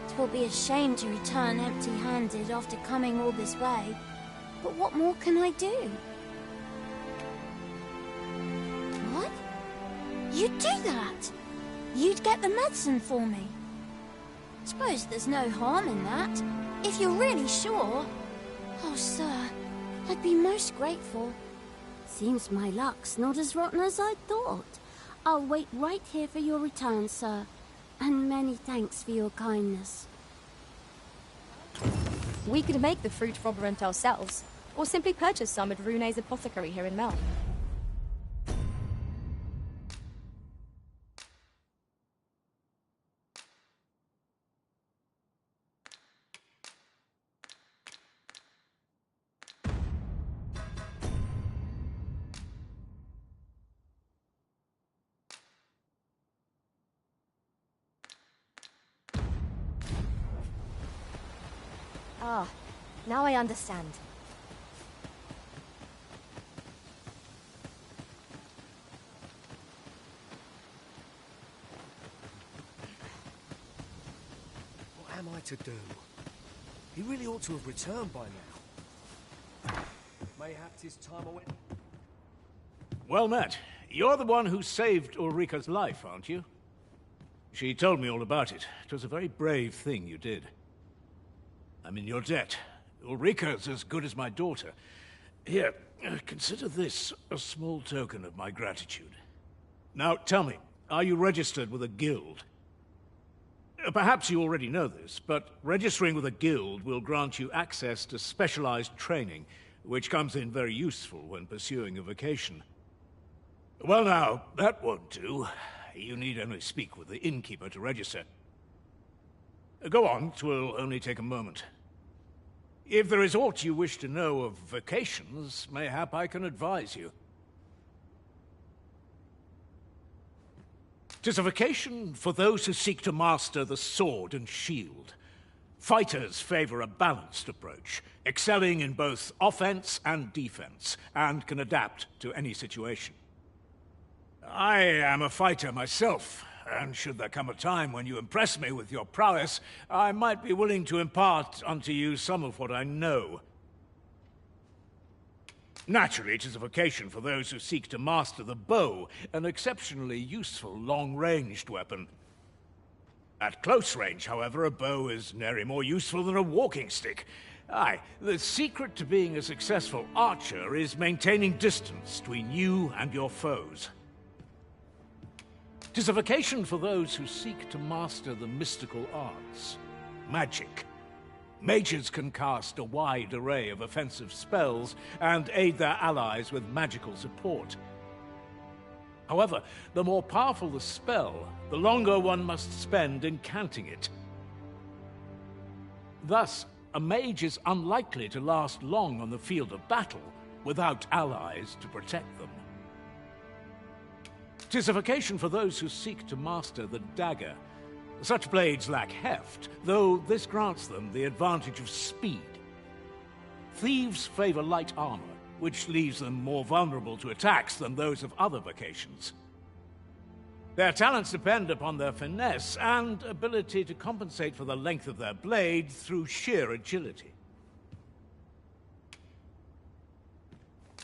'Twill be a shame to return empty-handed after coming all this way. But what more can I do? What? You'd do that? You'd get the medicine for me? Suppose there's no harm in that, if you're really sure. Oh, sir, I'd be most grateful. Seems my luck's not as rotten as I thought. I'll wait right here for your return, sir. And many thanks for your kindness. We could make the fruit froberant ourselves, or simply purchase some at Rune's apothecary here in Mel. Ah, now I understand. What am I to do? He really ought to have returned by now. Mayhaps his time I went... Well met. You're the one who saved Ulrika's life, aren't you? She told me all about it. It was a very brave thing you did. I'm in your debt. Ulrika's as good as my daughter. Here, consider this a small token of my gratitude. Now, tell me, are you registered with a guild? Perhaps you already know this, but registering with a guild will grant you access to specialized training, which comes in very useful when pursuing a vocation. Well now, that won't do. You need only speak with the innkeeper to register. Go on, 'twill only take a moment. If there is aught you wish to know of vocations, mayhap I can advise you. 'Tis a vocation for those who seek to master the sword and shield. Fighters favor a balanced approach, excelling in both offense and defense, and can adapt to any situation. I am a fighter myself, and should there come a time when you impress me with your prowess, I might be willing to impart unto you some of what I know. Naturally, it is a vocation for those who seek to master the bow, an exceptionally useful long-ranged weapon. At close range, however, a bow is nary more useful than a walking stick. Aye, the secret to being a successful archer is maintaining distance between you and your foes. 'Tis a vocation for those who seek to master the mystical arts. Magic. Mages can cast a wide array of offensive spells and aid their allies with magical support. However, the more powerful the spell, the longer one must spend incanting it. Thus, a mage is unlikely to last long on the field of battle without allies to protect them. 'Tis a vocation for those who seek to master the dagger. Such blades lack heft, though this grants them the advantage of speed. Thieves favor light armor, which leaves them more vulnerable to attacks than those of other vocations. Their talents depend upon their finesse and ability to compensate for the length of their blade through sheer agility.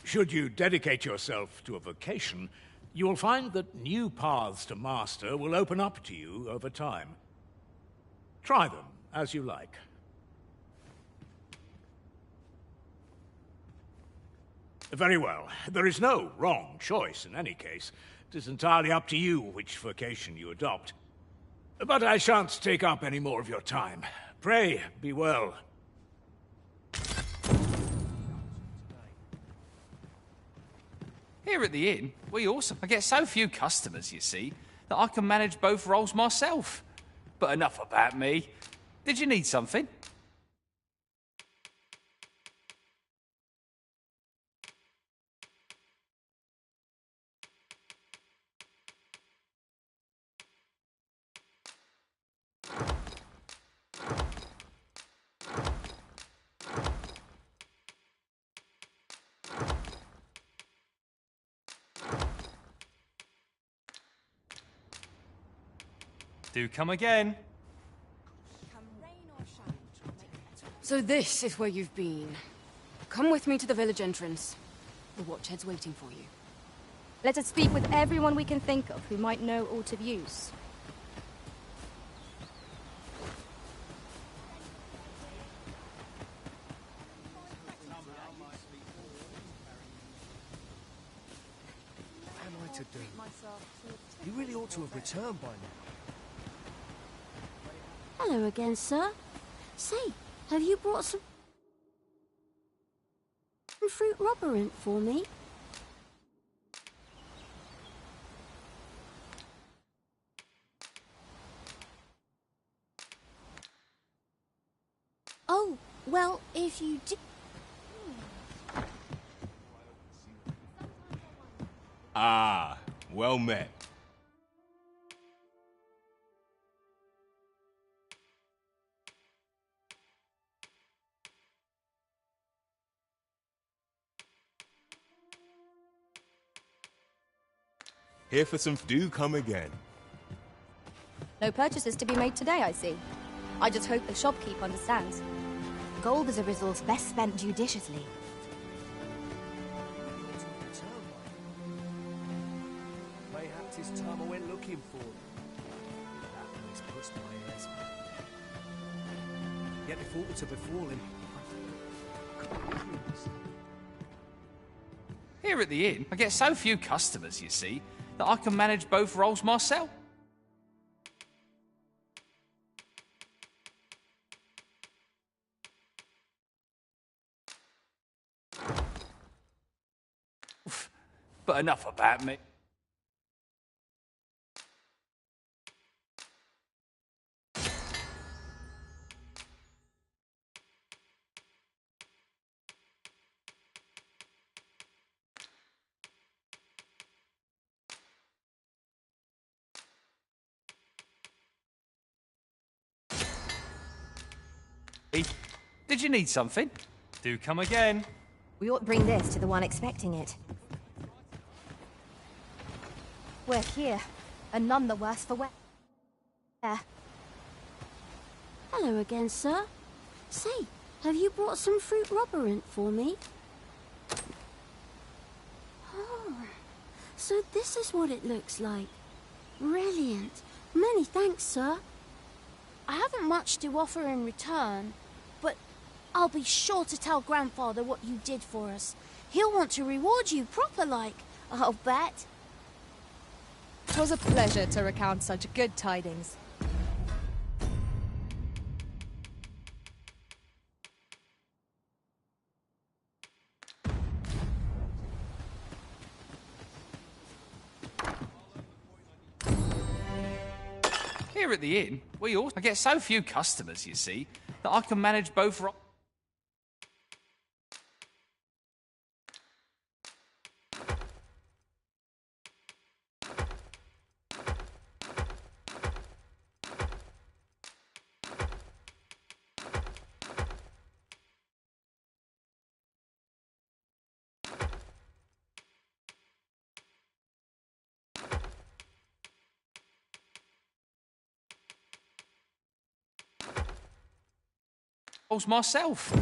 Should you dedicate yourself to a vocation, you will find that new paths to master will open up to you over time. Try them as you like. Very well. There is no wrong choice in any case. It is entirely up to you which vocation you adopt. But I shan't take up any more of your time. Pray, be well. Here at the inn, I get so few customers, you see, that I can manage both roles myself. But enough about me. Did you need something? Do come again. So this is where you've been. Come with me to the village entrance. The Watchhead's waiting for you. Let us speak with everyone we can think of who might know aught of use. What am I to do? He really ought to have returned by now. Hello again, sir. Say, have you brought some fruit robberant for me? Oh, well, if you do... Ah, well met. Here for some... Do come again. No purchases to be made today, I see. I just hope the shopkeep understands. Gold is a resource best spent judiciously. Mayhap 'tis time I went looking for them. That place puts my ears back. Yet if aught were to befall him, Here at the inn, I get so few customers, you see, that I can manage both roles myself. But enough about me. Did you need something? Do come again. We ought to bring this to the one expecting it. We're here, and none the worse for wear. Hello again, sir. Say, have you brought some fruit robberant for me? Oh, so this is what it looks like. Brilliant. Many thanks, sir. I haven't much to offer in return, but I'll be sure to tell Grandfather what you did for us. He'll want to reward you proper like, I'll bet. 'Twas a pleasure to recount such good tidings. Here at the inn, I get so few customers, you see, that I can manage both roles. rolls myself.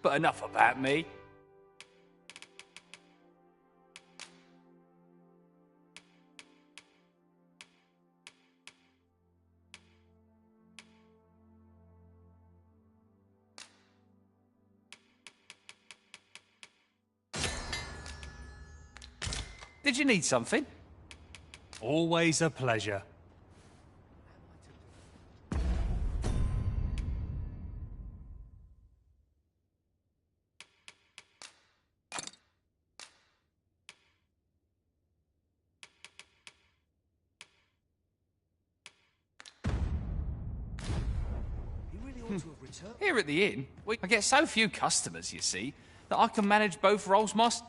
But enough about me. Did you need something? Always a pleasure. Here at the inn, I get so few customers, you see, that I can manage both roles myself.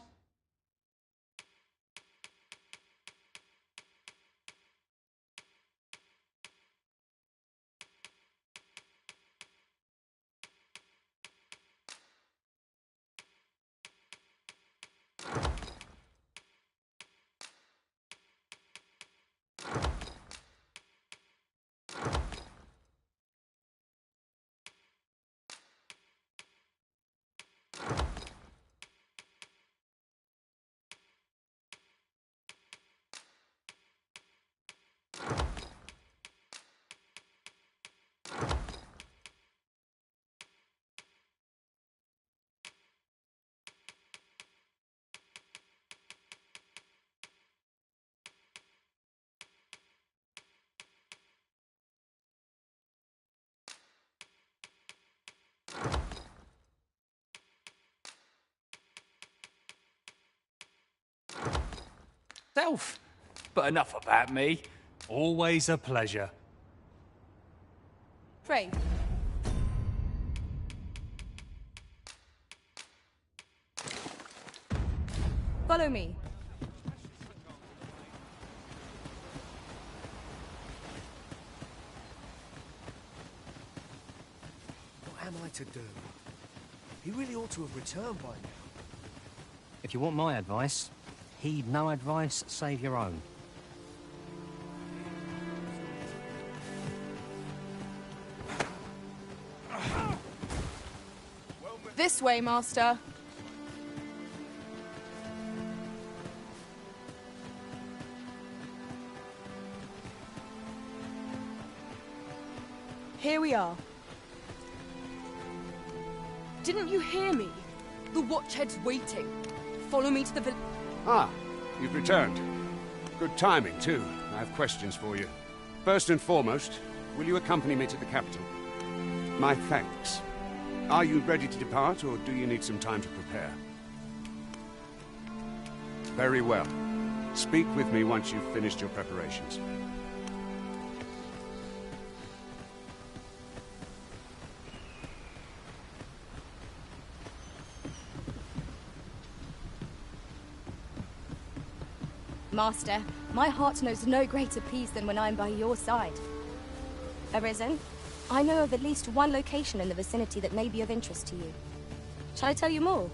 But enough about me. Always a pleasure. Pray. Follow me. What am I to do? He really ought to have returned by now. If you want my advice, heed no advice save your own. This way, Master. Here we are. Didn't you hear me? The Watchhead's waiting. Follow me to the village. Ah, you've returned. Good timing, too. I have questions for you. First and foremost, will you accompany me to the capital? My thanks. Are you ready to depart, or do you need some time to prepare? Very well. Speak with me once you've finished your preparations. Master, my heart knows no greater peace than when I'm by your side. Arisen, I know of at least one location in the vicinity that may be of interest to you. Shall I tell you more?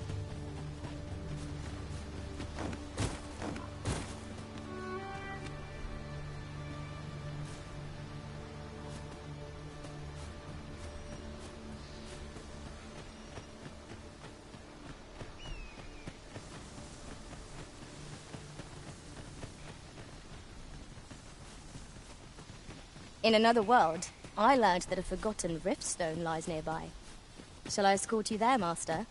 In another world, I learned that a forgotten riftstone lies nearby. Shall I escort you there, Master?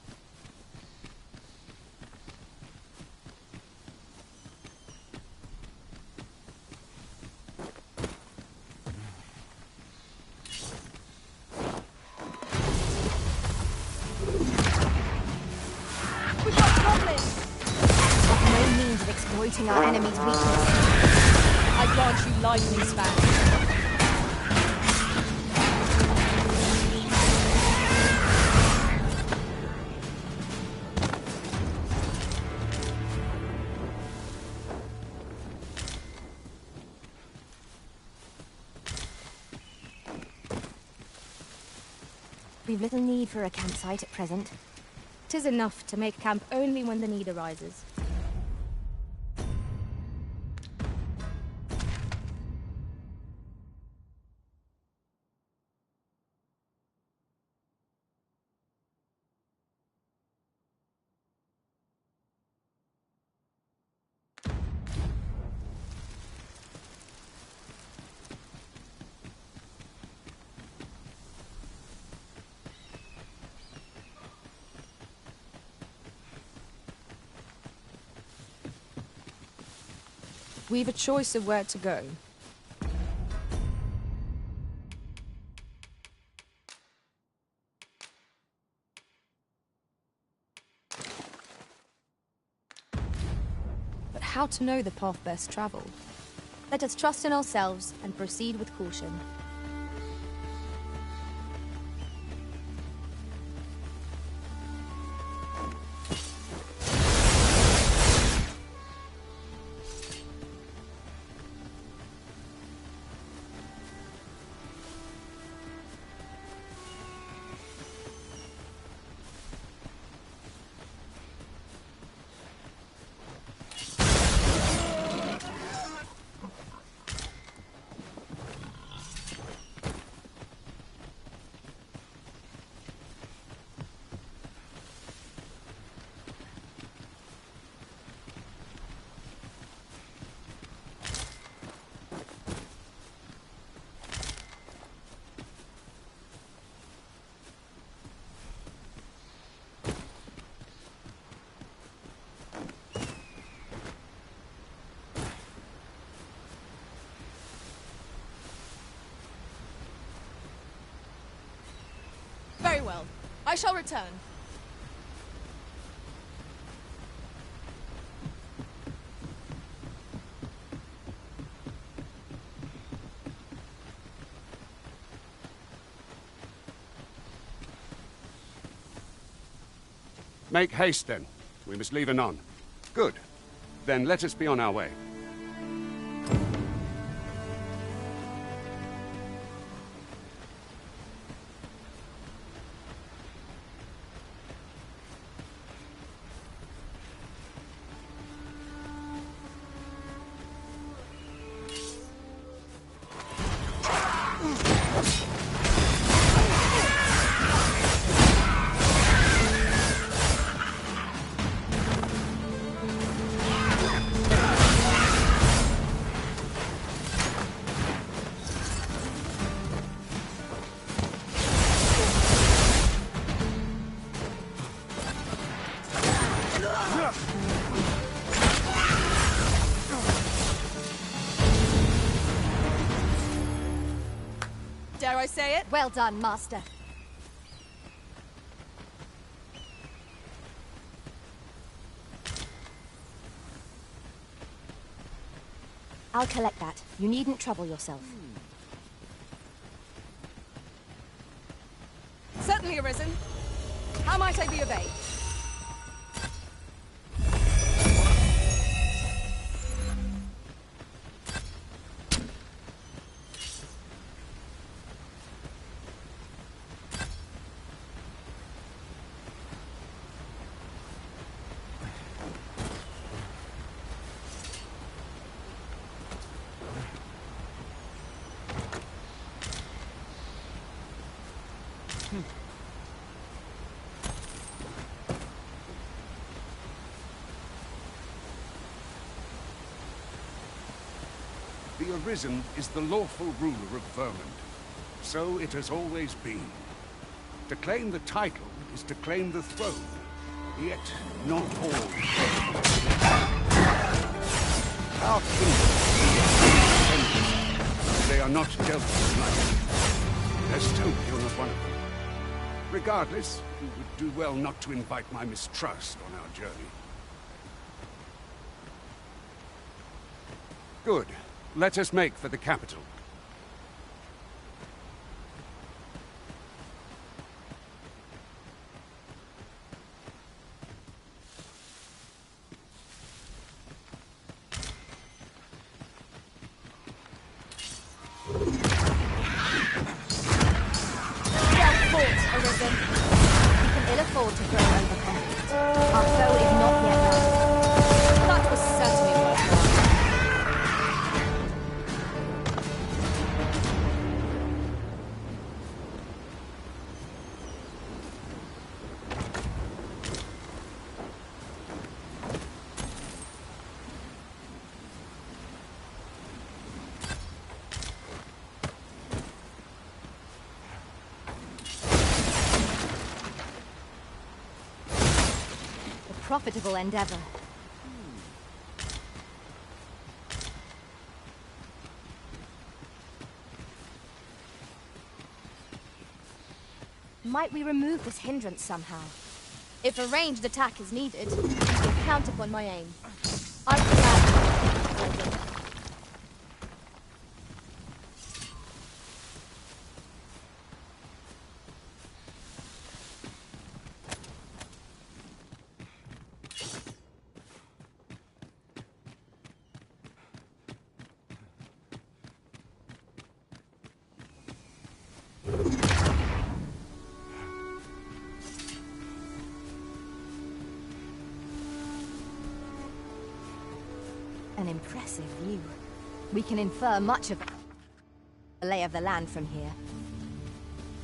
We've got goblins! No means of exploiting our enemy's weakness. I grant you lightning span. We've little need for a campsite at present. 'Tis enough to make camp only when the need arises. We've a choice of where to go. But how to know the path best traveled? Let us trust in ourselves and proceed with caution. Very well. I shall return. Make haste, then. We must leave anon. Good. Then let us be on our way. Dare I say it? Well done, Master. I'll collect that. You needn't trouble yourself. Certainly, Arisen. How might I be of aid? The Arisen is the lawful ruler of Vermund. So it has always been. To claim the title is to claim the throne. Yet, not all. Our kingdom, they are not dealt with lightly. Estonia not one of them. Regardless, you would do well not to invite my mistrust on our journey. Good. Let us make for the capital. Profitable endeavor. Might we remove this hindrance somehow? If a ranged attack is needed, you can count upon my aim. I'll be glad. An impressive view. We can infer much of the lay of the land from here.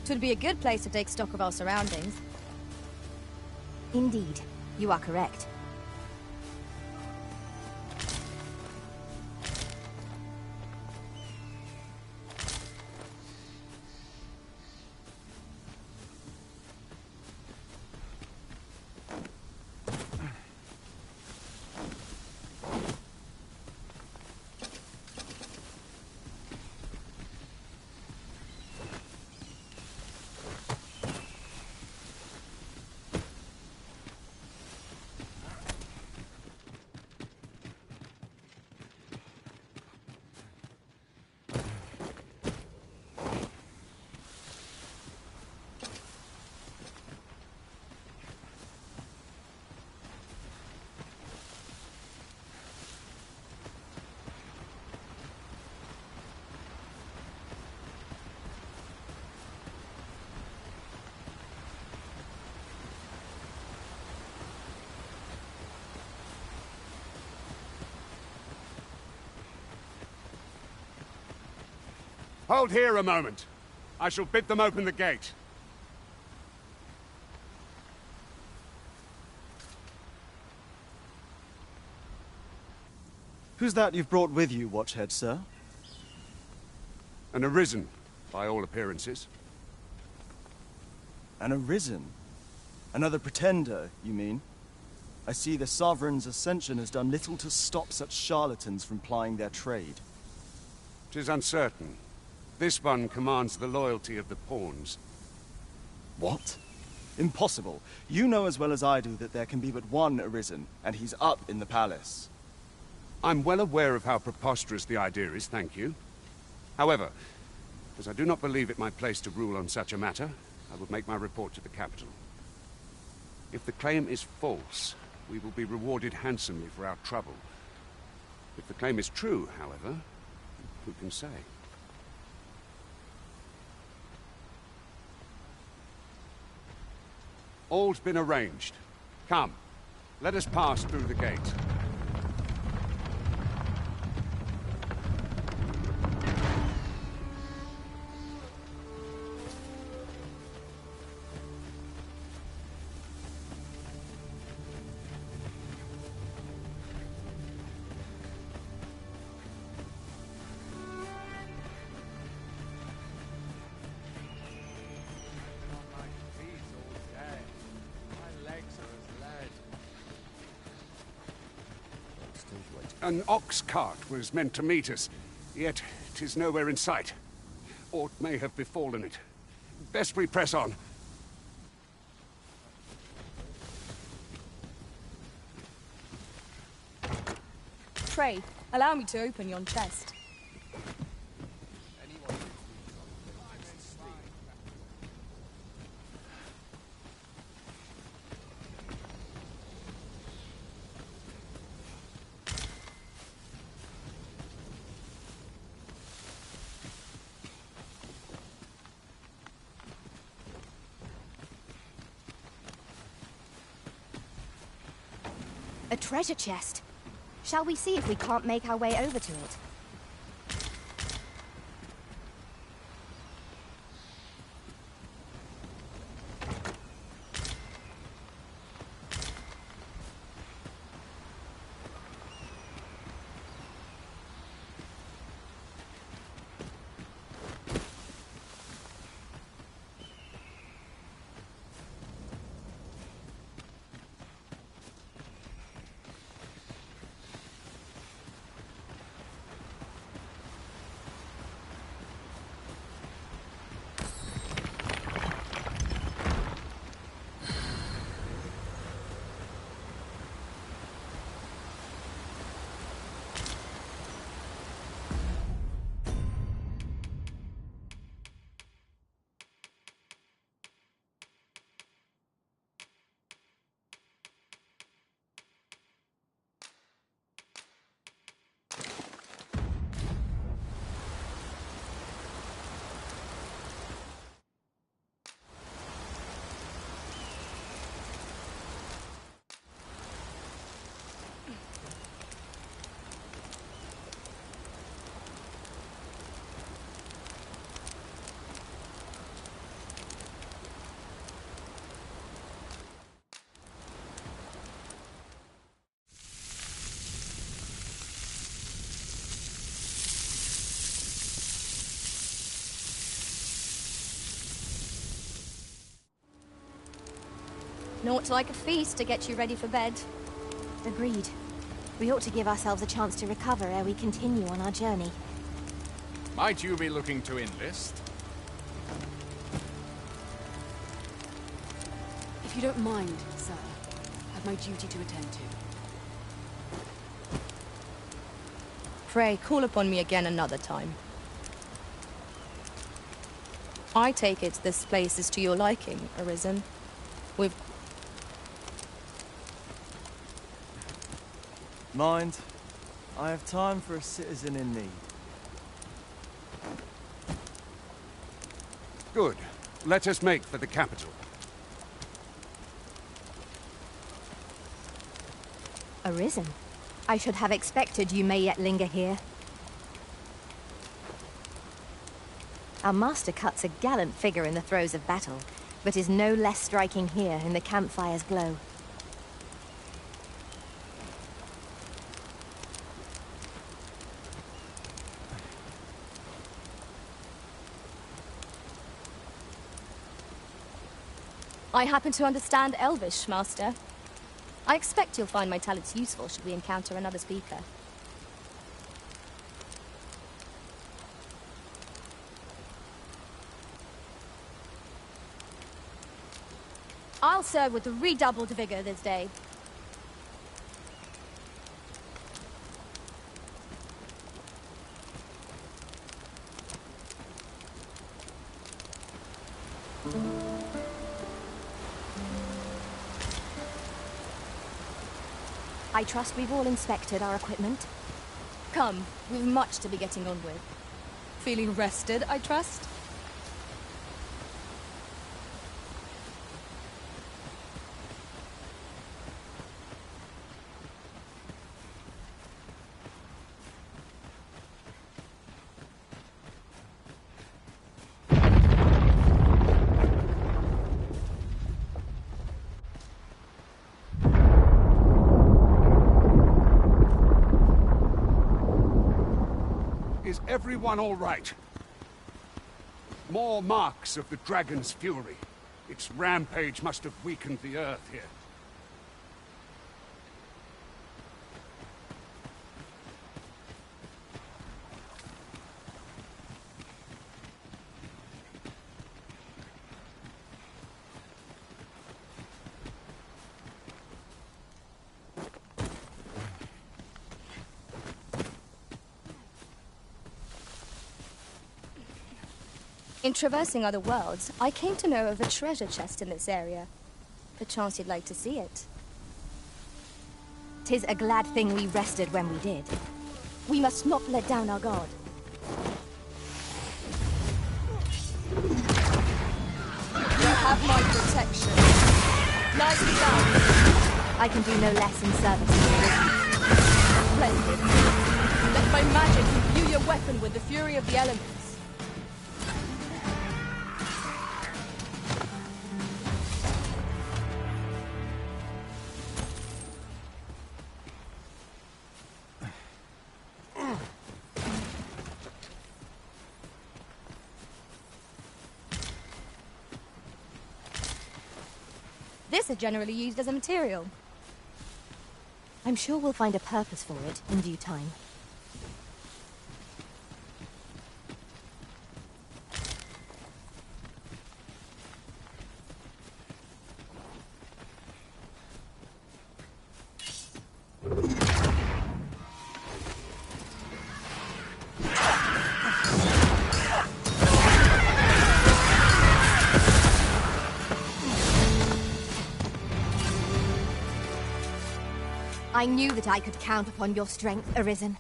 'Twould be a good place to take stock of our surroundings. Indeed, you are correct. Hold here a moment. I shall bid them open the gate. Who's that you've brought with you, Watchhead, sir? An Arisen, by all appearances. An Arisen? Another pretender, you mean? I see the Sovereign's ascension has done little to stop such charlatans from plying their trade. 'Tis uncertain. This one commands the loyalty of the pawns. What? Impossible. You know as well as I do that there can be but one Arisen, and he's up in the palace. I'm well aware of how preposterous the idea is, thank you. However, as I do not believe it my place to rule on such a matter, I will make my report to the capital. If the claim is false, we will be rewarded handsomely for our trouble. If the claim is true, however, who can say? All's been arranged. Come, let us pass through the gate. An ox cart was meant to meet us, yet 'tis nowhere in sight. Aught may have befallen it. Best we press on. Pray, allow me to open yon chest. A treasure chest. Shall we see if we can't make our way over to it? Naught like a feast to get you ready for bed. Agreed. We ought to give ourselves a chance to recover ere we continue on our journey. Might you be looking to enlist? If you don't mind, sir, I've my duty to attend to. Pray, call upon me again another time. I take it this place is to your liking, Arisen. We've... Mind, I have time for a citizen in need. Good. Let us make for the capital. Arisen? I should have expected you may yet linger here. Our master cuts a gallant figure in the throes of battle, but is no less striking here in the campfire's glow. I happen to understand Elvish, Master. I expect you'll find my talents useful should we encounter another speaker. I'll serve with redoubled vigor this day. I trust we've all inspected our equipment. Come, we've much to be getting on with. Feeling rested, I trust? Is everyone all right? More marks of the dragon's fury. Its rampage must have weakened the earth here. In traversing other worlds, I came to know of a treasure chest in this area. Perchance you'd like to see it. 'Tis a glad thing we rested when we did. We must not let down our guard. You have my protection. Nicely done. I can do no less in service of the risen. Splendid. Let my magic imbue your weapon with the fury of the elements. This is generally used as a material. I'm sure we'll find a purpose for it in due time. I knew that I could count upon your strength, Arisen.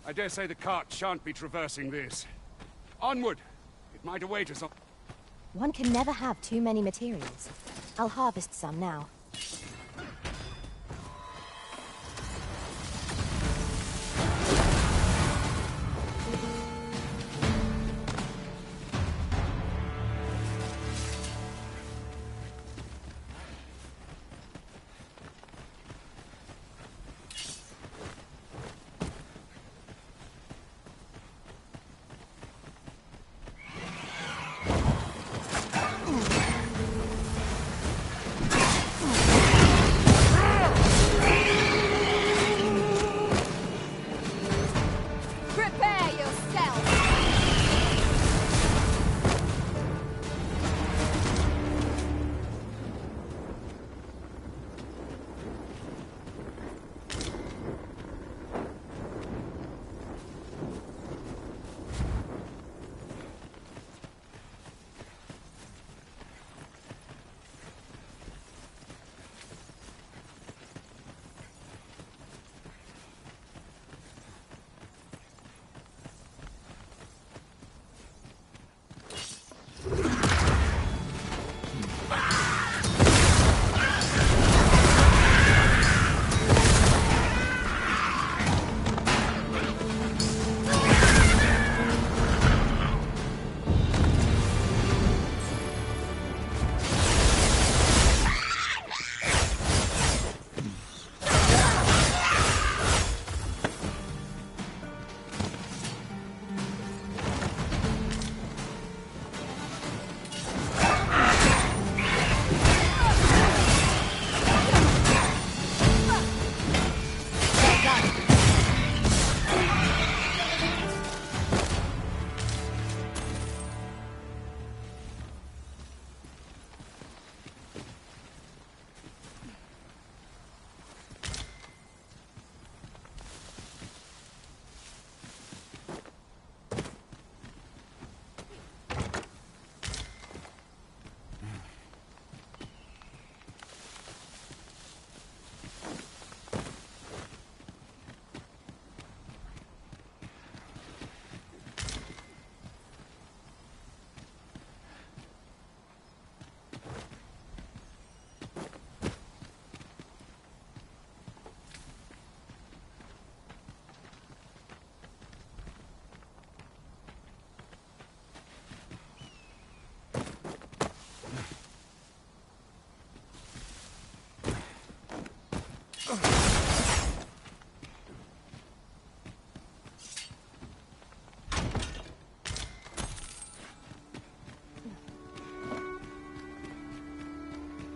I dare say the cart shan't be traversing this. Onward! It might await us on... One can never have too many materials. I'll harvest some now.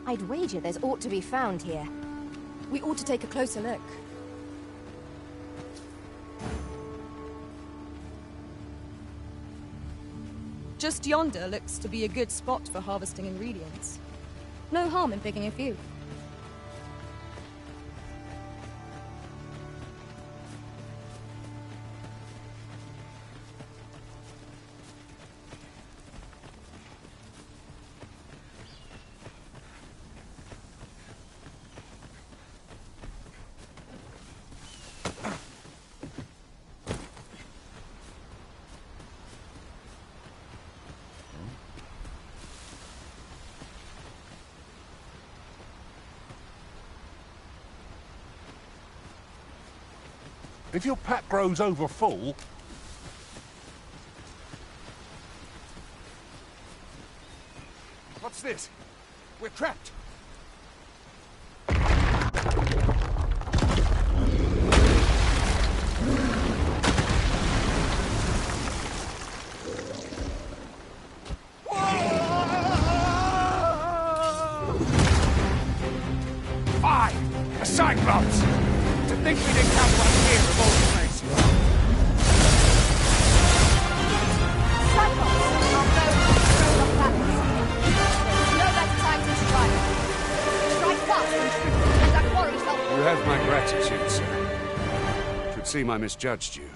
I'd wager there's aught to be found here. We ought to take a closer look. Just yonder looks to be a good spot for harvesting ingredients. No harm in picking a few. If your pack grows over full... What's this? We're trapped. Fine! A Cyclops! To think we'd encounter one here of all places. Cyclops are those who stroll off planets. There's no better time to strike. Strike fast and true, and our quarry shall... You have my gratitude, sir. Should seem I misjudged you.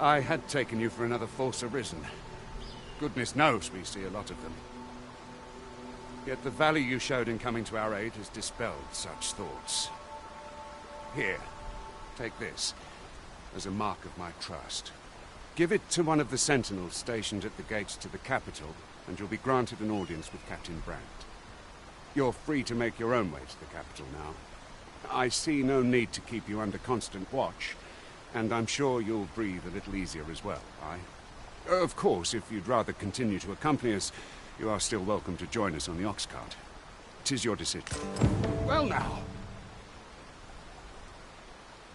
I had taken you for another Force Arisen. Goodness knows we see a lot of them. Yet the value you showed in coming to our aid has dispelled such thoughts. Here, take this, as a mark of my trust. Give it to one of the sentinels stationed at the gates to the capital, and you'll be granted an audience with Captain Brandt. You're free to make your own way to the capital now. I see no need to keep you under constant watch, and I'm sure you'll breathe a little easier as well, aye? Of course, if you'd rather continue to accompany us, you are still welcome to join us on the ox cart. 'Tis your decision. Well now!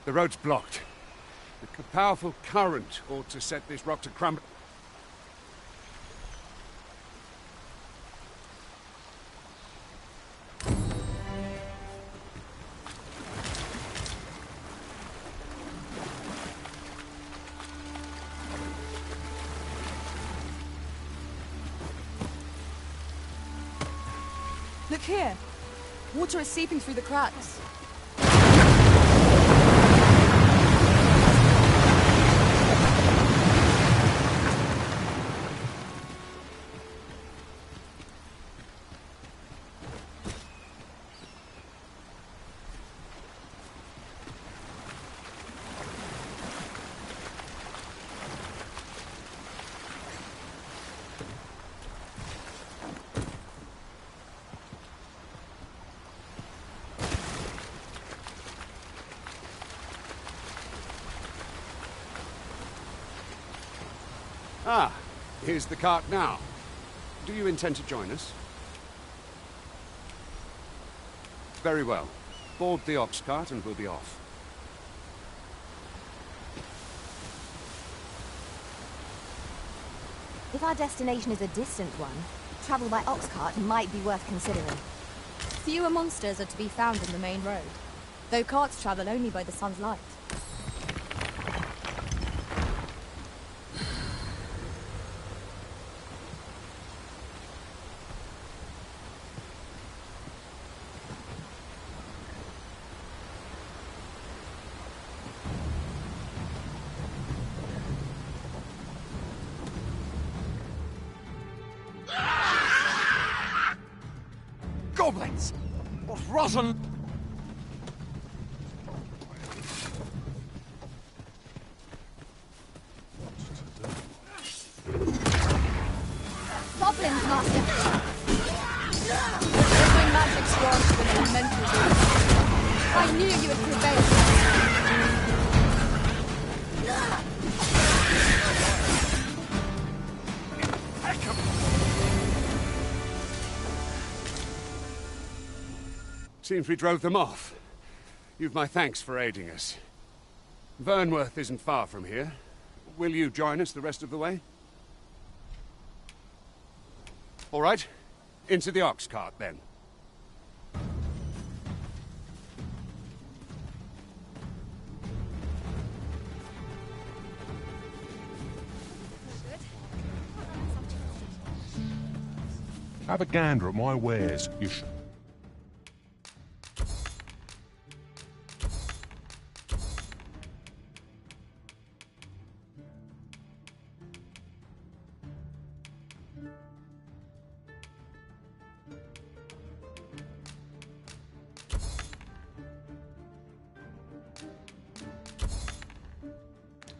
The road's blocked. A powerful current ought to set this rock to crumble. Look here. Water is seeping through the cracks. Ah, here's the cart now. Do you intend to join us? Very well. Board the ox cart and we'll be off. If our destination is a distant one, travel by ox cart might be worth considering. Fewer monsters are to be found in the main road, though carts travel only by the sun's light. Goblins! What rotten... Goblins, Master! Bring magic strong to an elemental being. I knew you would prevail. Seems we drove them off. You've my thanks for aiding us. Vernworth isn't far from here. Will you join us the rest of the way? All right. Into the ox cart, then. Have a gander at my wares. You should.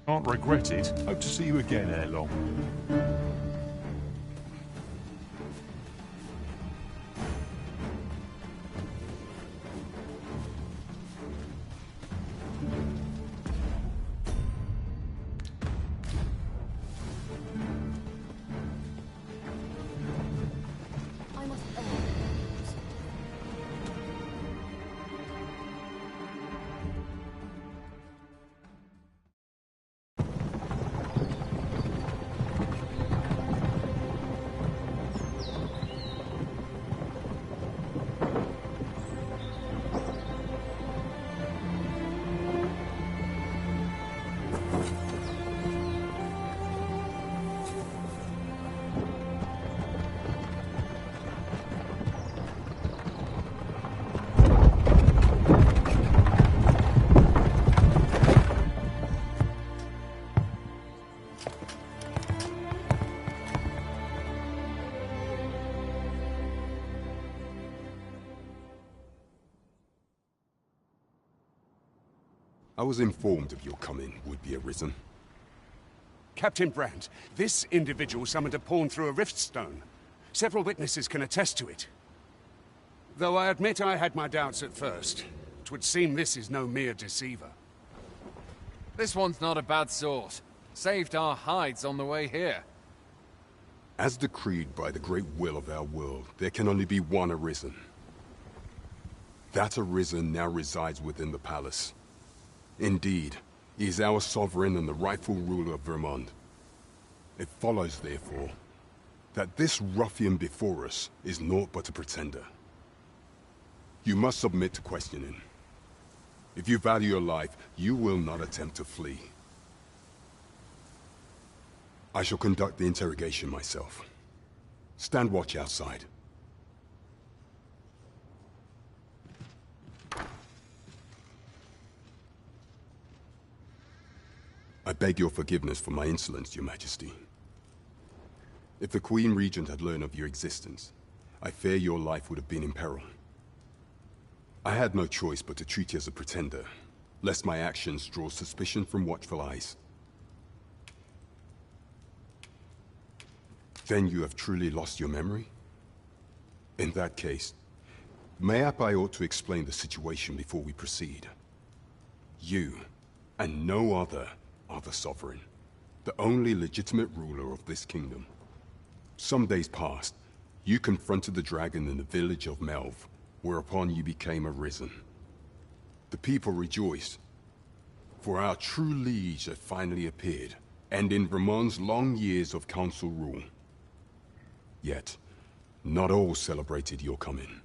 Can't regret it. Hope to see you again ere long. I was informed of your coming would be arisen. Captain Brandt, this individual summoned a pawn through a rift stone. Several witnesses can attest to it. Though I admit I had my doubts at first. It would seem this is no mere deceiver. This one's not a bad sort. Saved our hides on the way here. As decreed by the great will of our world, there can only be one arisen. That arisen now resides within the palace. Indeed, he is our sovereign and the rightful ruler of Vermont. It follows, therefore, that this ruffian before us is naught but a pretender. You must submit to questioning. If you value your life, you will not attempt to flee. I shall conduct the interrogation myself. Stand watch outside. I beg your forgiveness for my insolence, Your Majesty. If the Queen Regent had learned of your existence, I fear your life would have been in peril. I had no choice but to treat you as a pretender, lest my actions draw suspicion from watchful eyes. Then you have truly lost your memory? In that case, mayhap I ought to explain the situation before we proceed. You, and no other, are the sovereign, the only legitimate ruler of this kingdom. Some days past, you confronted the dragon in the village of Melv, whereupon you became arisen. The people rejoiced, for our true liege had finally appeared, and in Vermont's long years of council rule. Yet, not all celebrated your coming.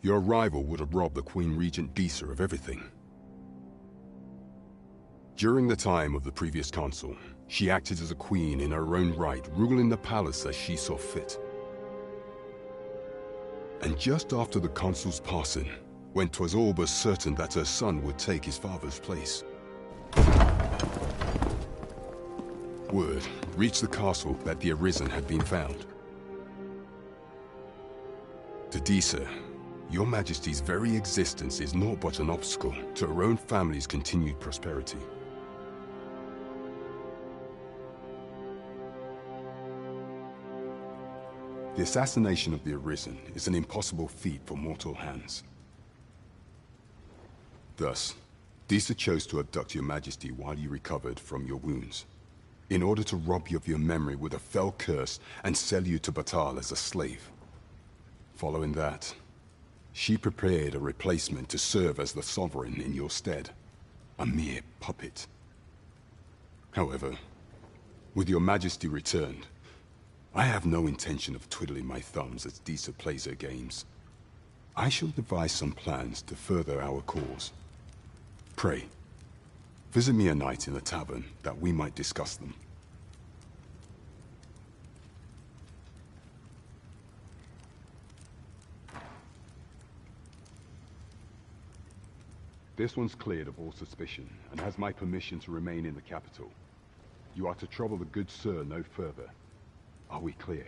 Your arrival would have robbed the Queen Regent Disa of everything. During the time of the previous council, she acted as a queen in her own right, ruling the palace as she saw fit. And just after the council's passing, when 'twas all but certain that her son would take his father's place, word reached the castle that the Arisen had been found. To Disa, Your Majesty's very existence is naught but an obstacle to her own family's continued prosperity. The assassination of the Arisen is an impossible feat for mortal hands. Thus, Disa chose to abduct Your Majesty while you recovered from your wounds, in order to rob you of your memory with a fell curse and sell you to Batal as a slave. Following that, she prepared a replacement to serve as the sovereign in your stead, a mere puppet. However, with Your Majesty returned, I have no intention of twiddling my thumbs as Disa plays her games. I shall devise some plans to further our cause. Pray, Visit me a night in the tavern, that we might discuss them. This one's cleared of all suspicion, and has my permission to remain in the capital. You are to trouble the good sir no further. Are we clear?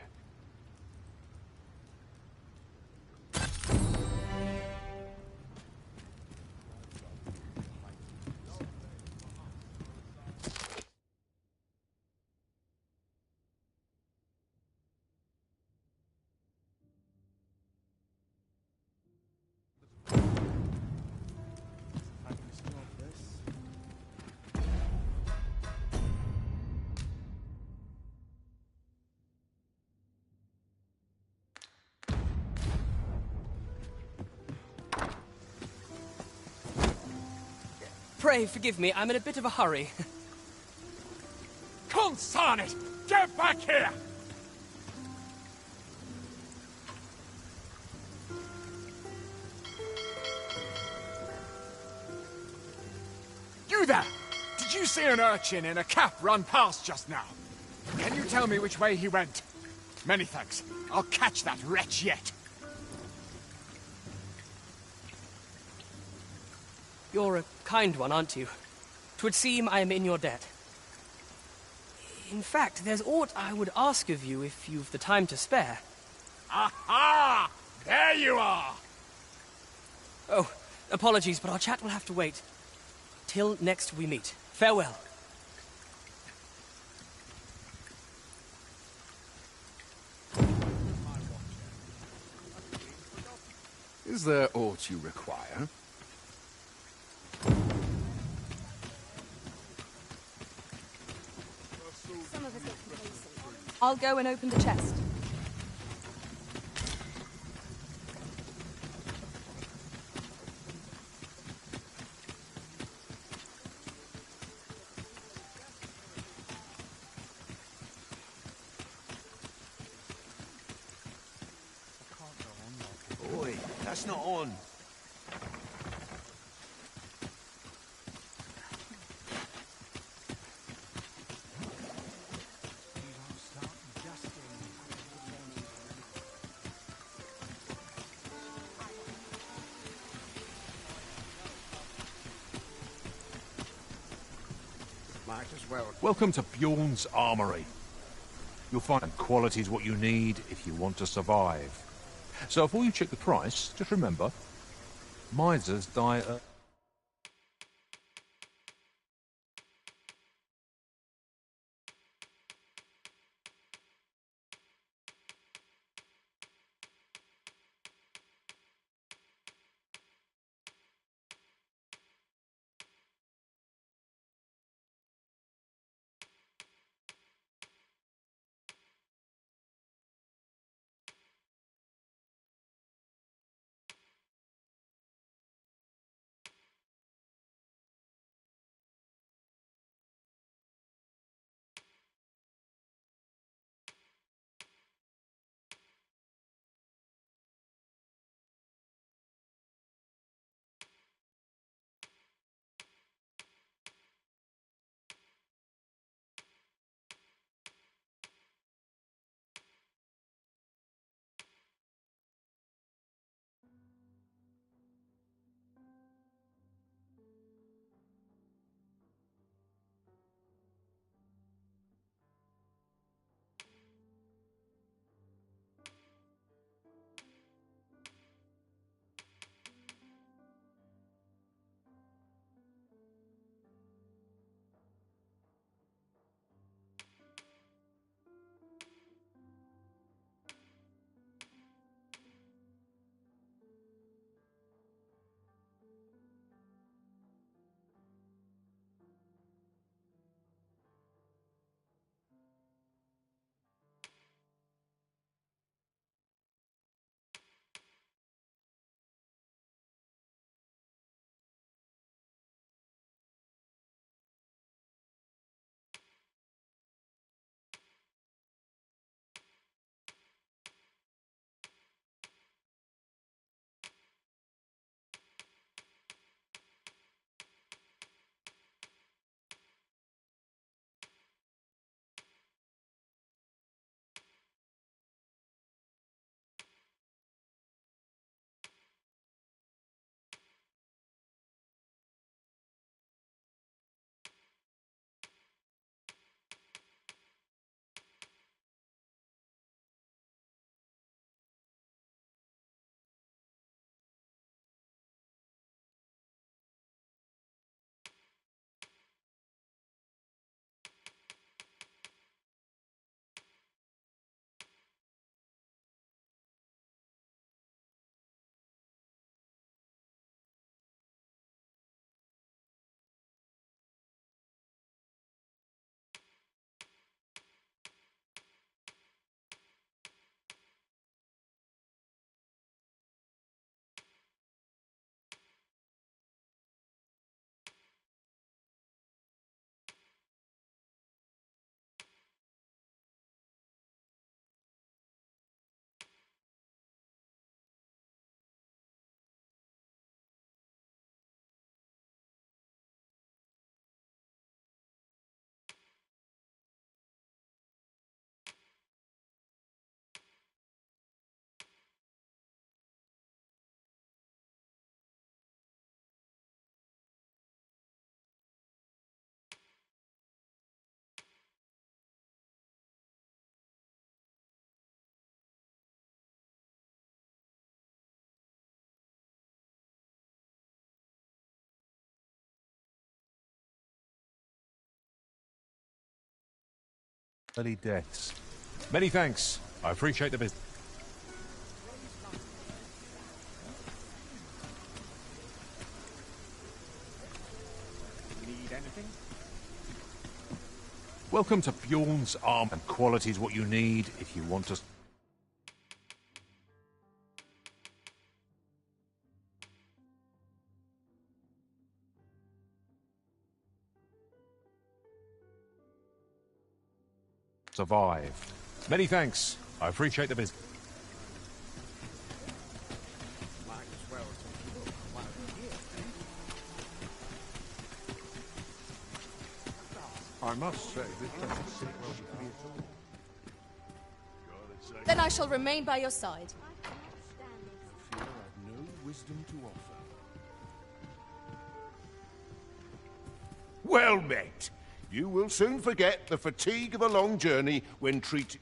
Pray forgive me, I'm in a bit of a hurry. Consign it! Get back here! You there! Did you see an urchin in a cap run past just now? Can you tell me which way he went? Many thanks. I'll catch that wretch yet. You're a kind one, aren't you? 'Twould seem I am in your debt. In fact, there's aught I would ask of you if you've the time to spare. Aha! There you are! Oh, apologies, but our chat will have to wait. Till next we meet. Farewell. Is there aught you require? I'll go and open the chest. Oi, that's not on. Might as well. Welcome to Bjorn's Armory. You'll find quality is what you need if you want to survive. So before you check the price, just remember, misers die Early deaths. Many thanks. I appreciate the visit. Need anything? Welcome to Bjorn's Arm, and quality is what you need if you want to survive. Many thanks. I appreciate the visit. Might as well take a look while you're here, eh? I must say, this doesn't sit well with me at all. Then I shall remain by your side. I fear I've no wisdom to offer. Well met. You will soon forget the fatigue of a long journey when treated...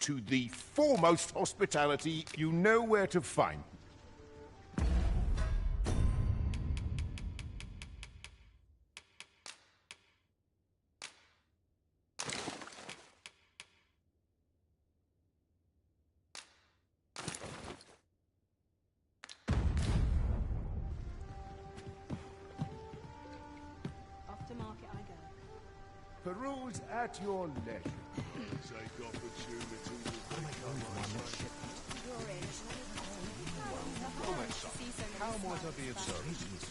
to the foremost hospitality you know where to find. Off to market I go. Peruse at your leisure. Take opportunity. How might I be of service?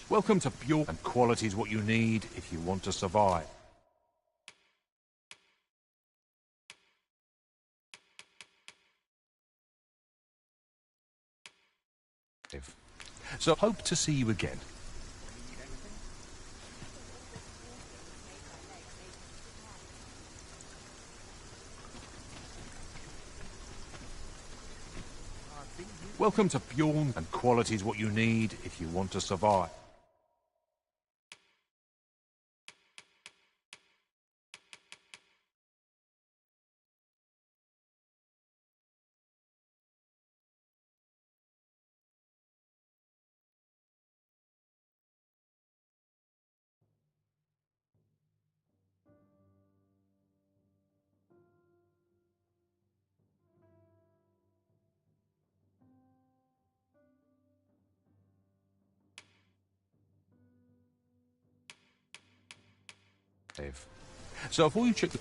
Welcome to Bjorn, and quality is what you need if you want to survive. So hope to see you again. Welcome to Bjorn, and quality is what you need if you want to survive. So before you check the...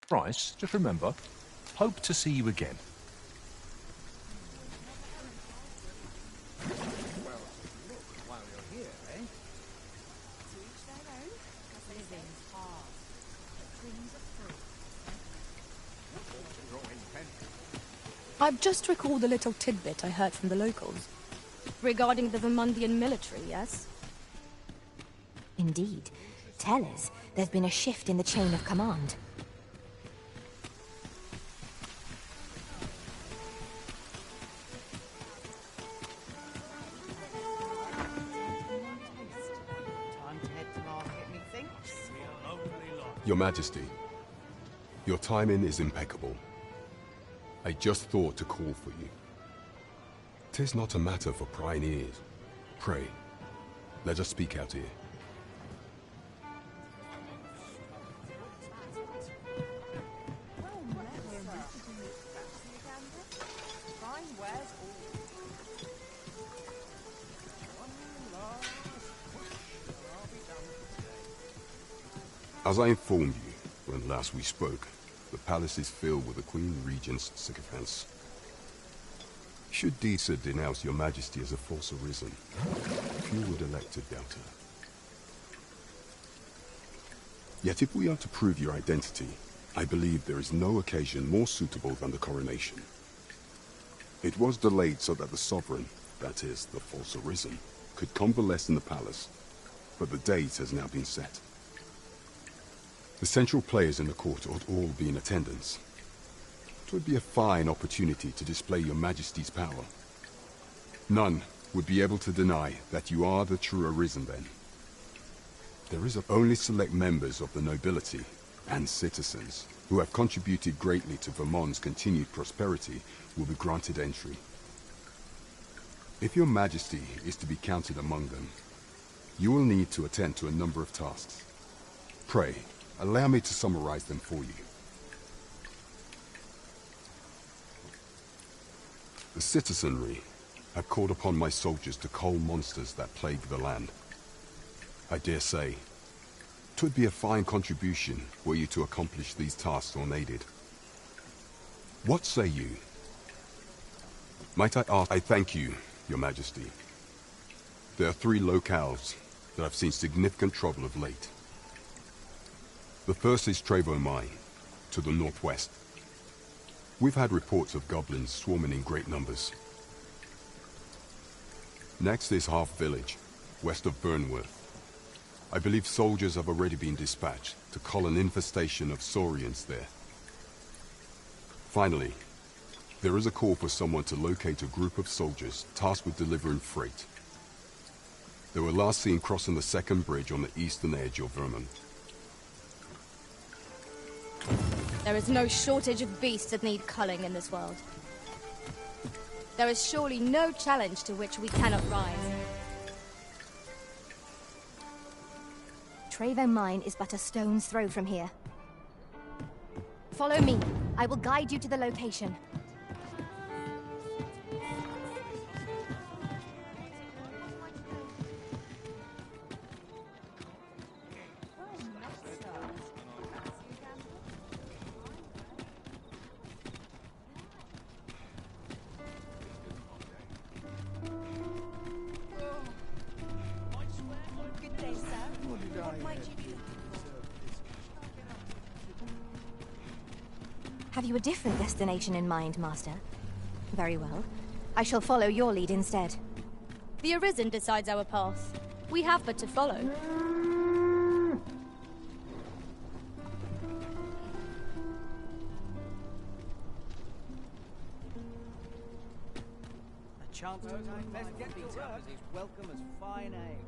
price, just remember, hope to see you again. Well, look while you're here, eh? To each their own. Living's hard. Dreams are I've just recalled a little tidbit I heard from the locals. Regarding the Vermundian military, yes? Indeed. Tell us, there's been a shift in the chain of command. Time to head to market, methinks. Your Majesty, Your timing is impeccable. I just thought to call for you. 'Tis not a matter for prying ears. Pray, let us speak out here. As I informed you when last we spoke, the palace is filled with the Queen Regent's sycophants. Should Disa denounce your majesty as a false arisen, few would elect to doubt her. Yet if we are to prove your identity, I believe there is no occasion more suitable than the coronation. It was delayed so that the sovereign, that is, the false arisen, could convalesce in the palace, but the date has now been set. The central players in the court ought all be in attendance. It would be a fine opportunity to display your majesty's power. None would be able to deny that you are the true arisen then. There is only select members of the nobility and citizens who have contributed greatly to Vermont's continued prosperity will be granted entry. If your majesty is to be counted among them, you will need to attend to a number of tasks. Pray, allow me to summarize them for you. The citizenry have called upon my soldiers to cull monsters that plague the land. I dare say, 'twould be a fine contribution were you to accomplish these tasks unaided. What say you? Might I ask? I thank you, your majesty. There are 3 locales that have seen significant trouble of late. The first is Trevo Mine, to the northwest. We've had reports of goblins swarming in great numbers. Next is Half Village, west of Burnworth. I believe soldiers have already been dispatched to cull an infestation of saurians there. Finally, there is a call for someone to locate a group of soldiers tasked with delivering freight. They were last seen crossing the second bridge on the eastern edge of Vermont. There is no shortage of beasts that need culling in this world. There is surely no challenge to which we cannot rise. Trevo Mine is but a stone's throw from here. Follow me. I will guide you to the location. Have you a different destination in mind, Master? Very well. I shall follow your lead instead. The Arisen decides our path. We have but to follow. A chance to let's get to work is welcome as fine ale.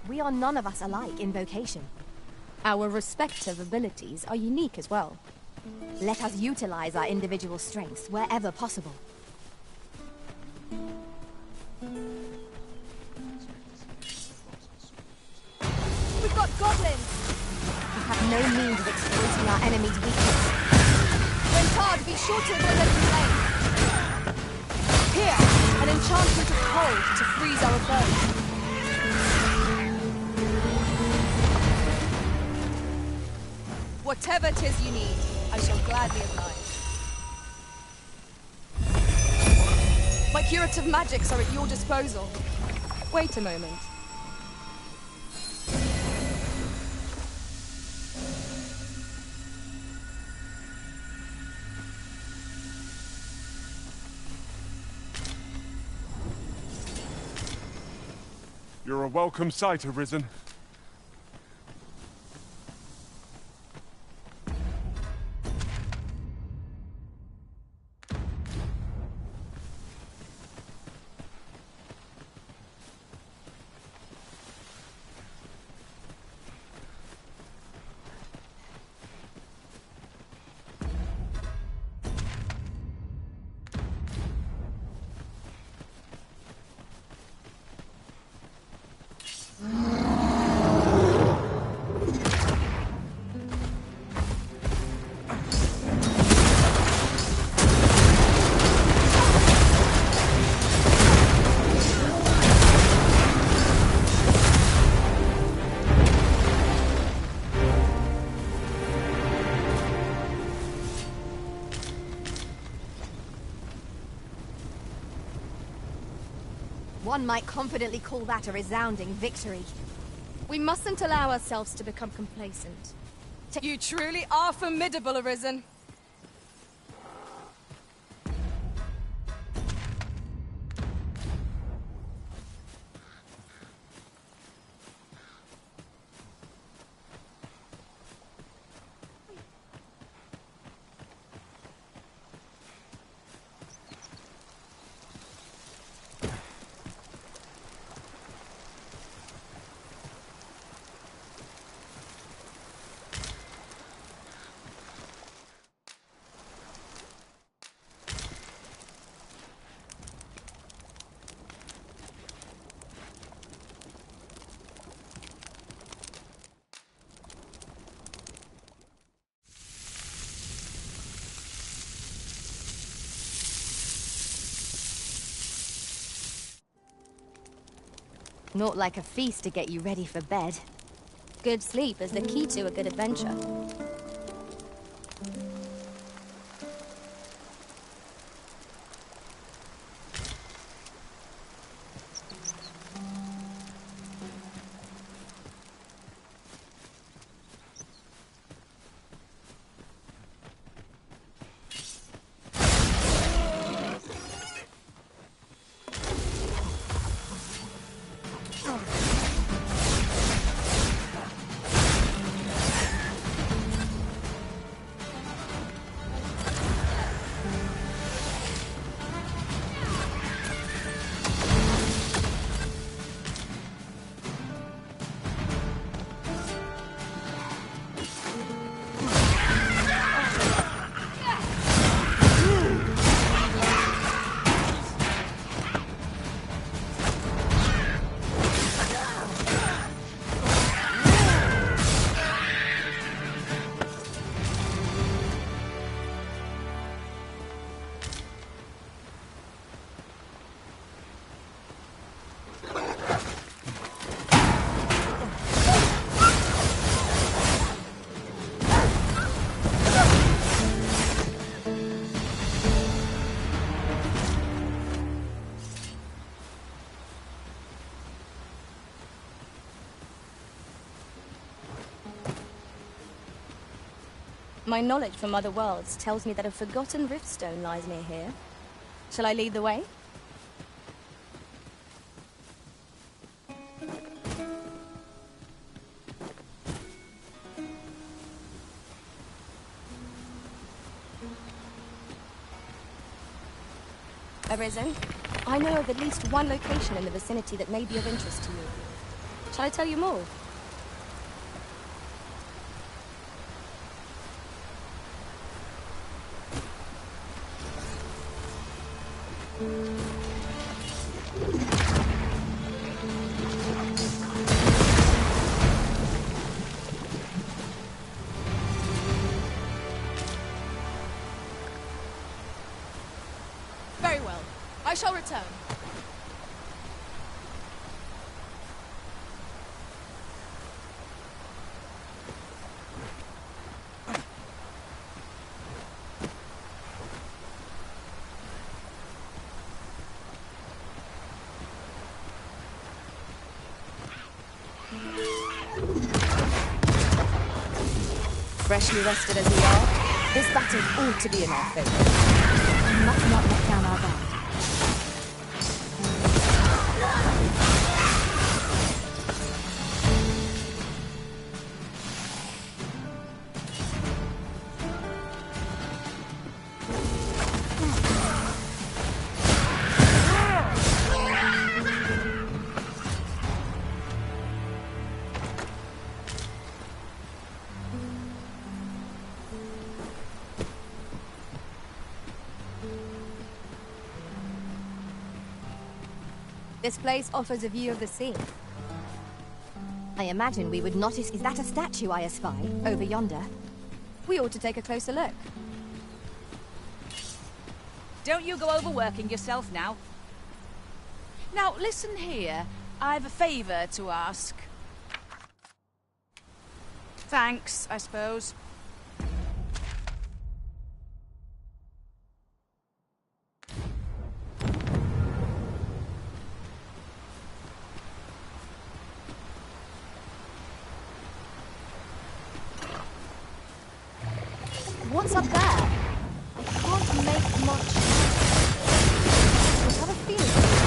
We are none of us alike in vocation. Our respective abilities are unique as well. Let us utilize our individual strengths wherever possible. got goblins! We have no means of exploiting our enemy's weakness. When tarred, be sure to avoid open flame. Here, an enchantment of cold to freeze our foes. Whatever 'tis you need, I shall gladly oblige. My curative magics are at your disposal. Wait a moment. You're a welcome sight, Arisen. One might confidently call that a resounding victory. We mustn't allow ourselves to become complacent. You truly are formidable, Arisen. Not like a feast to get you ready for bed. Good sleep is the key to a good adventure. My knowledge from other worlds tells me that a forgotten riftstone lies near here. Shall I lead the way? Arisen, I know of at least one location in the vicinity that may be of interest to you. Shall I tell you more? shall return. Freshly rested as we are, this battle ought to be in our favour. We must not let down our guard. This place offers a view of the sea. I imagine we would notice. Is that a statue I espy over yonder? We ought to take a closer look. Don't you go overworking yourself now. Now, listen here. I've a favour to ask. Thanks, I suppose. What's up there? I can't make much. I have a feeling it's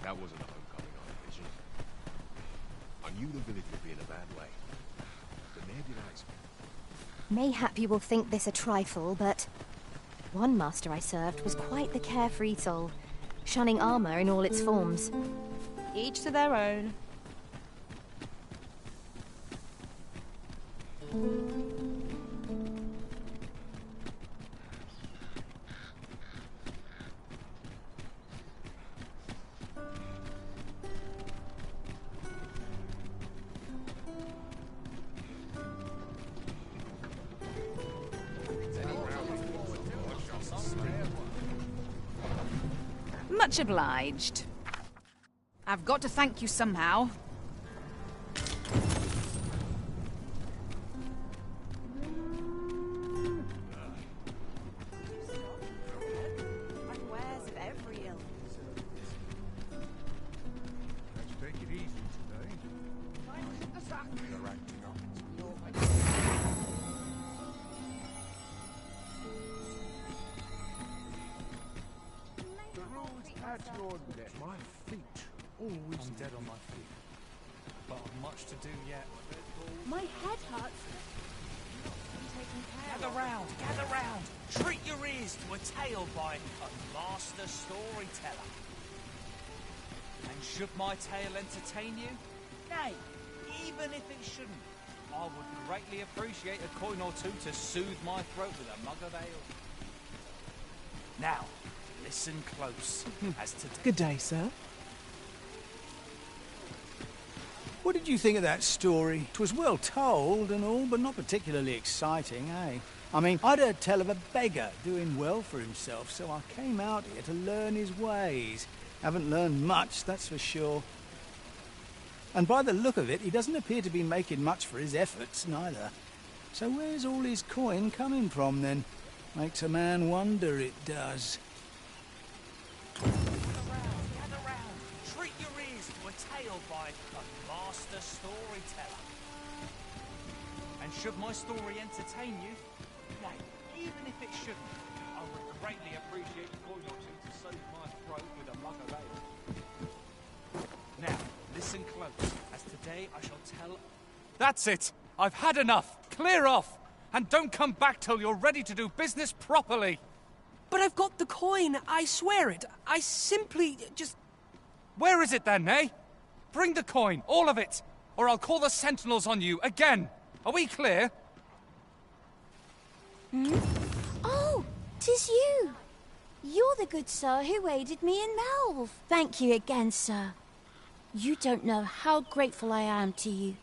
That wasn't a homecoming I envisioned. I knew the village would be in a bad way, but ne'er did I expect. Mayhap you will think this a trifle, but one master I served was quite the carefree soul, shunning armor in all its forms. Each to their own. Much obliged. I've got to thank you somehow. Let's take it easy today. You're acting up. The road's at your neck. My feet. Always I'm dead on my feet. But I've much to do yet. My head hurts. Gather round, gather round. Treat your ears to a tale by a master storyteller. And should my tale entertain you? Nay, even if it shouldn't, I would greatly appreciate a coin or two to soothe my throat with a mug of ale. Now, listen close as to... Good day, sir. What did you think of that story? 'Twas well told and all, but not particularly exciting, eh? I mean, I'd heard tell of a beggar doing well for himself, so I came out here to learn his ways. Haven't learned much, that's for sure. And by the look of it, he doesn't appear to be making much for his efforts, neither. So where's all his coin coming from, then? Makes a man wonder, it does. Gather round, treat your ears to a tale by a master storyteller. And should my story entertain you, nay, even if it shouldn't, I would greatly appreciate a coin or two to soothe my throat with a mug of ale. Now, listen close, as today I shall tell... That's it! I've had enough! Clear off! And don't come back till you're ready to do business properly! But I've got the coin, I swear it. I simply just... Where is it then, eh? Bring the coin, all of it, or I'll call the sentinels on you again. Are we clear? Hmm? Oh, 'tis you. You're the good sir who aided me in Melve. Thank you again, sir. You don't know how grateful I am to you.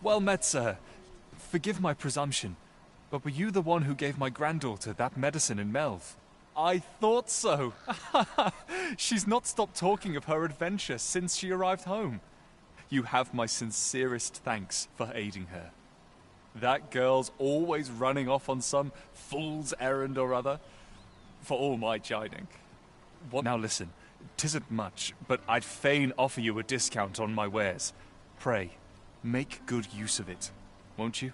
Well met, sir. Forgive my presumption, but were you the one who gave my granddaughter that medicine in Melve? I thought so. She's not stopped talking of her adventure since she arrived home. You have my sincerest thanks for aiding her. That girl's always running off on some fool's errand or other, for all my chiding. What now listen, 'tisn't much, but I'd fain offer you a discount on my wares. Pray, make good use of it, won't you?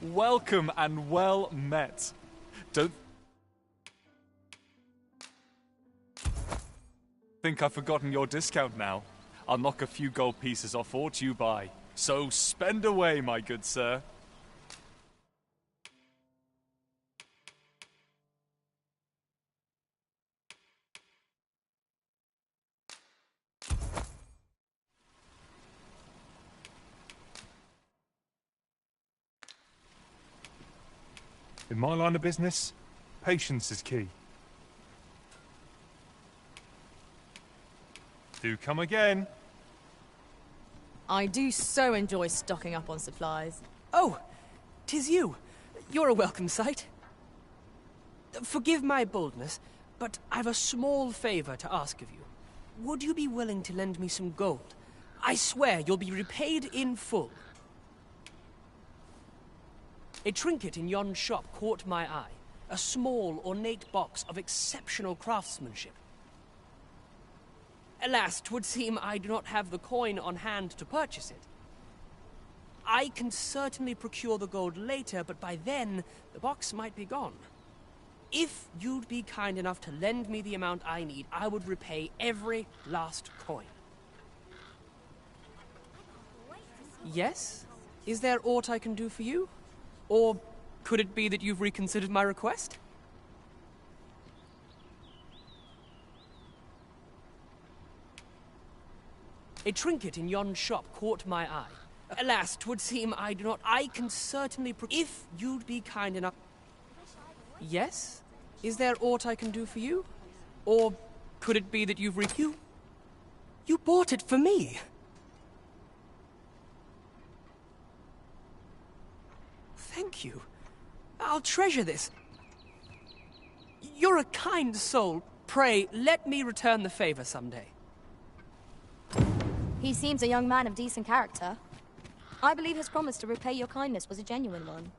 Welcome and well met. Don't think I've forgotten your discount now. I'll knock a few gold pieces off aught you buy. So spend away, my good sir. In my line of business, patience is key. Do come again. I do so enjoy stocking up on supplies. Oh, 'tis you. You're a welcome sight. Forgive my boldness, but I've a small favor to ask of you. Would you be willing to lend me some gold? I swear you'll be repaid in full. A trinket in yon shop caught my eye. A small, ornate box of exceptional craftsmanship. Alas, 'twould seem I do not have the coin on hand to purchase it. I can certainly procure the gold later, but by then, the box might be gone. If you'd be kind enough to lend me the amount I need, I would repay every last coin. Yes? Is there aught I can do for you? Or could it be that you've reconsidered my request? A trinket in yon shop caught my eye. Alas, 'twould seem I do not... I can certainly... If you'd be kind enough... Yes? Is there aught I can do for you? Or could it be that you've You bought it for me! Thank you. I'll treasure this. You're a kind soul. Pray, let me return the favor someday. He seems a young man of decent character. I believe his promise to repay your kindness was a genuine one.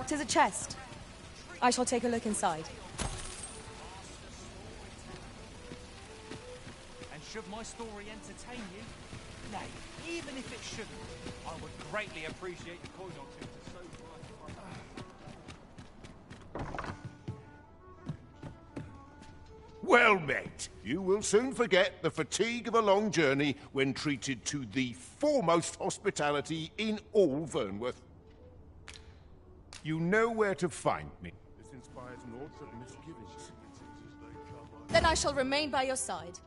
Tis a chest. I shall take a look inside. And should my story entertain you, nay, even if it shouldn't, I would greatly appreciate a coin or two to soothe my throat. Well met. You will soon forget the fatigue of a long journey when treated to the foremost hospitality in all Vernworth. You know where to find me. This inspires naught but misgivings. Then I shall remain by your side.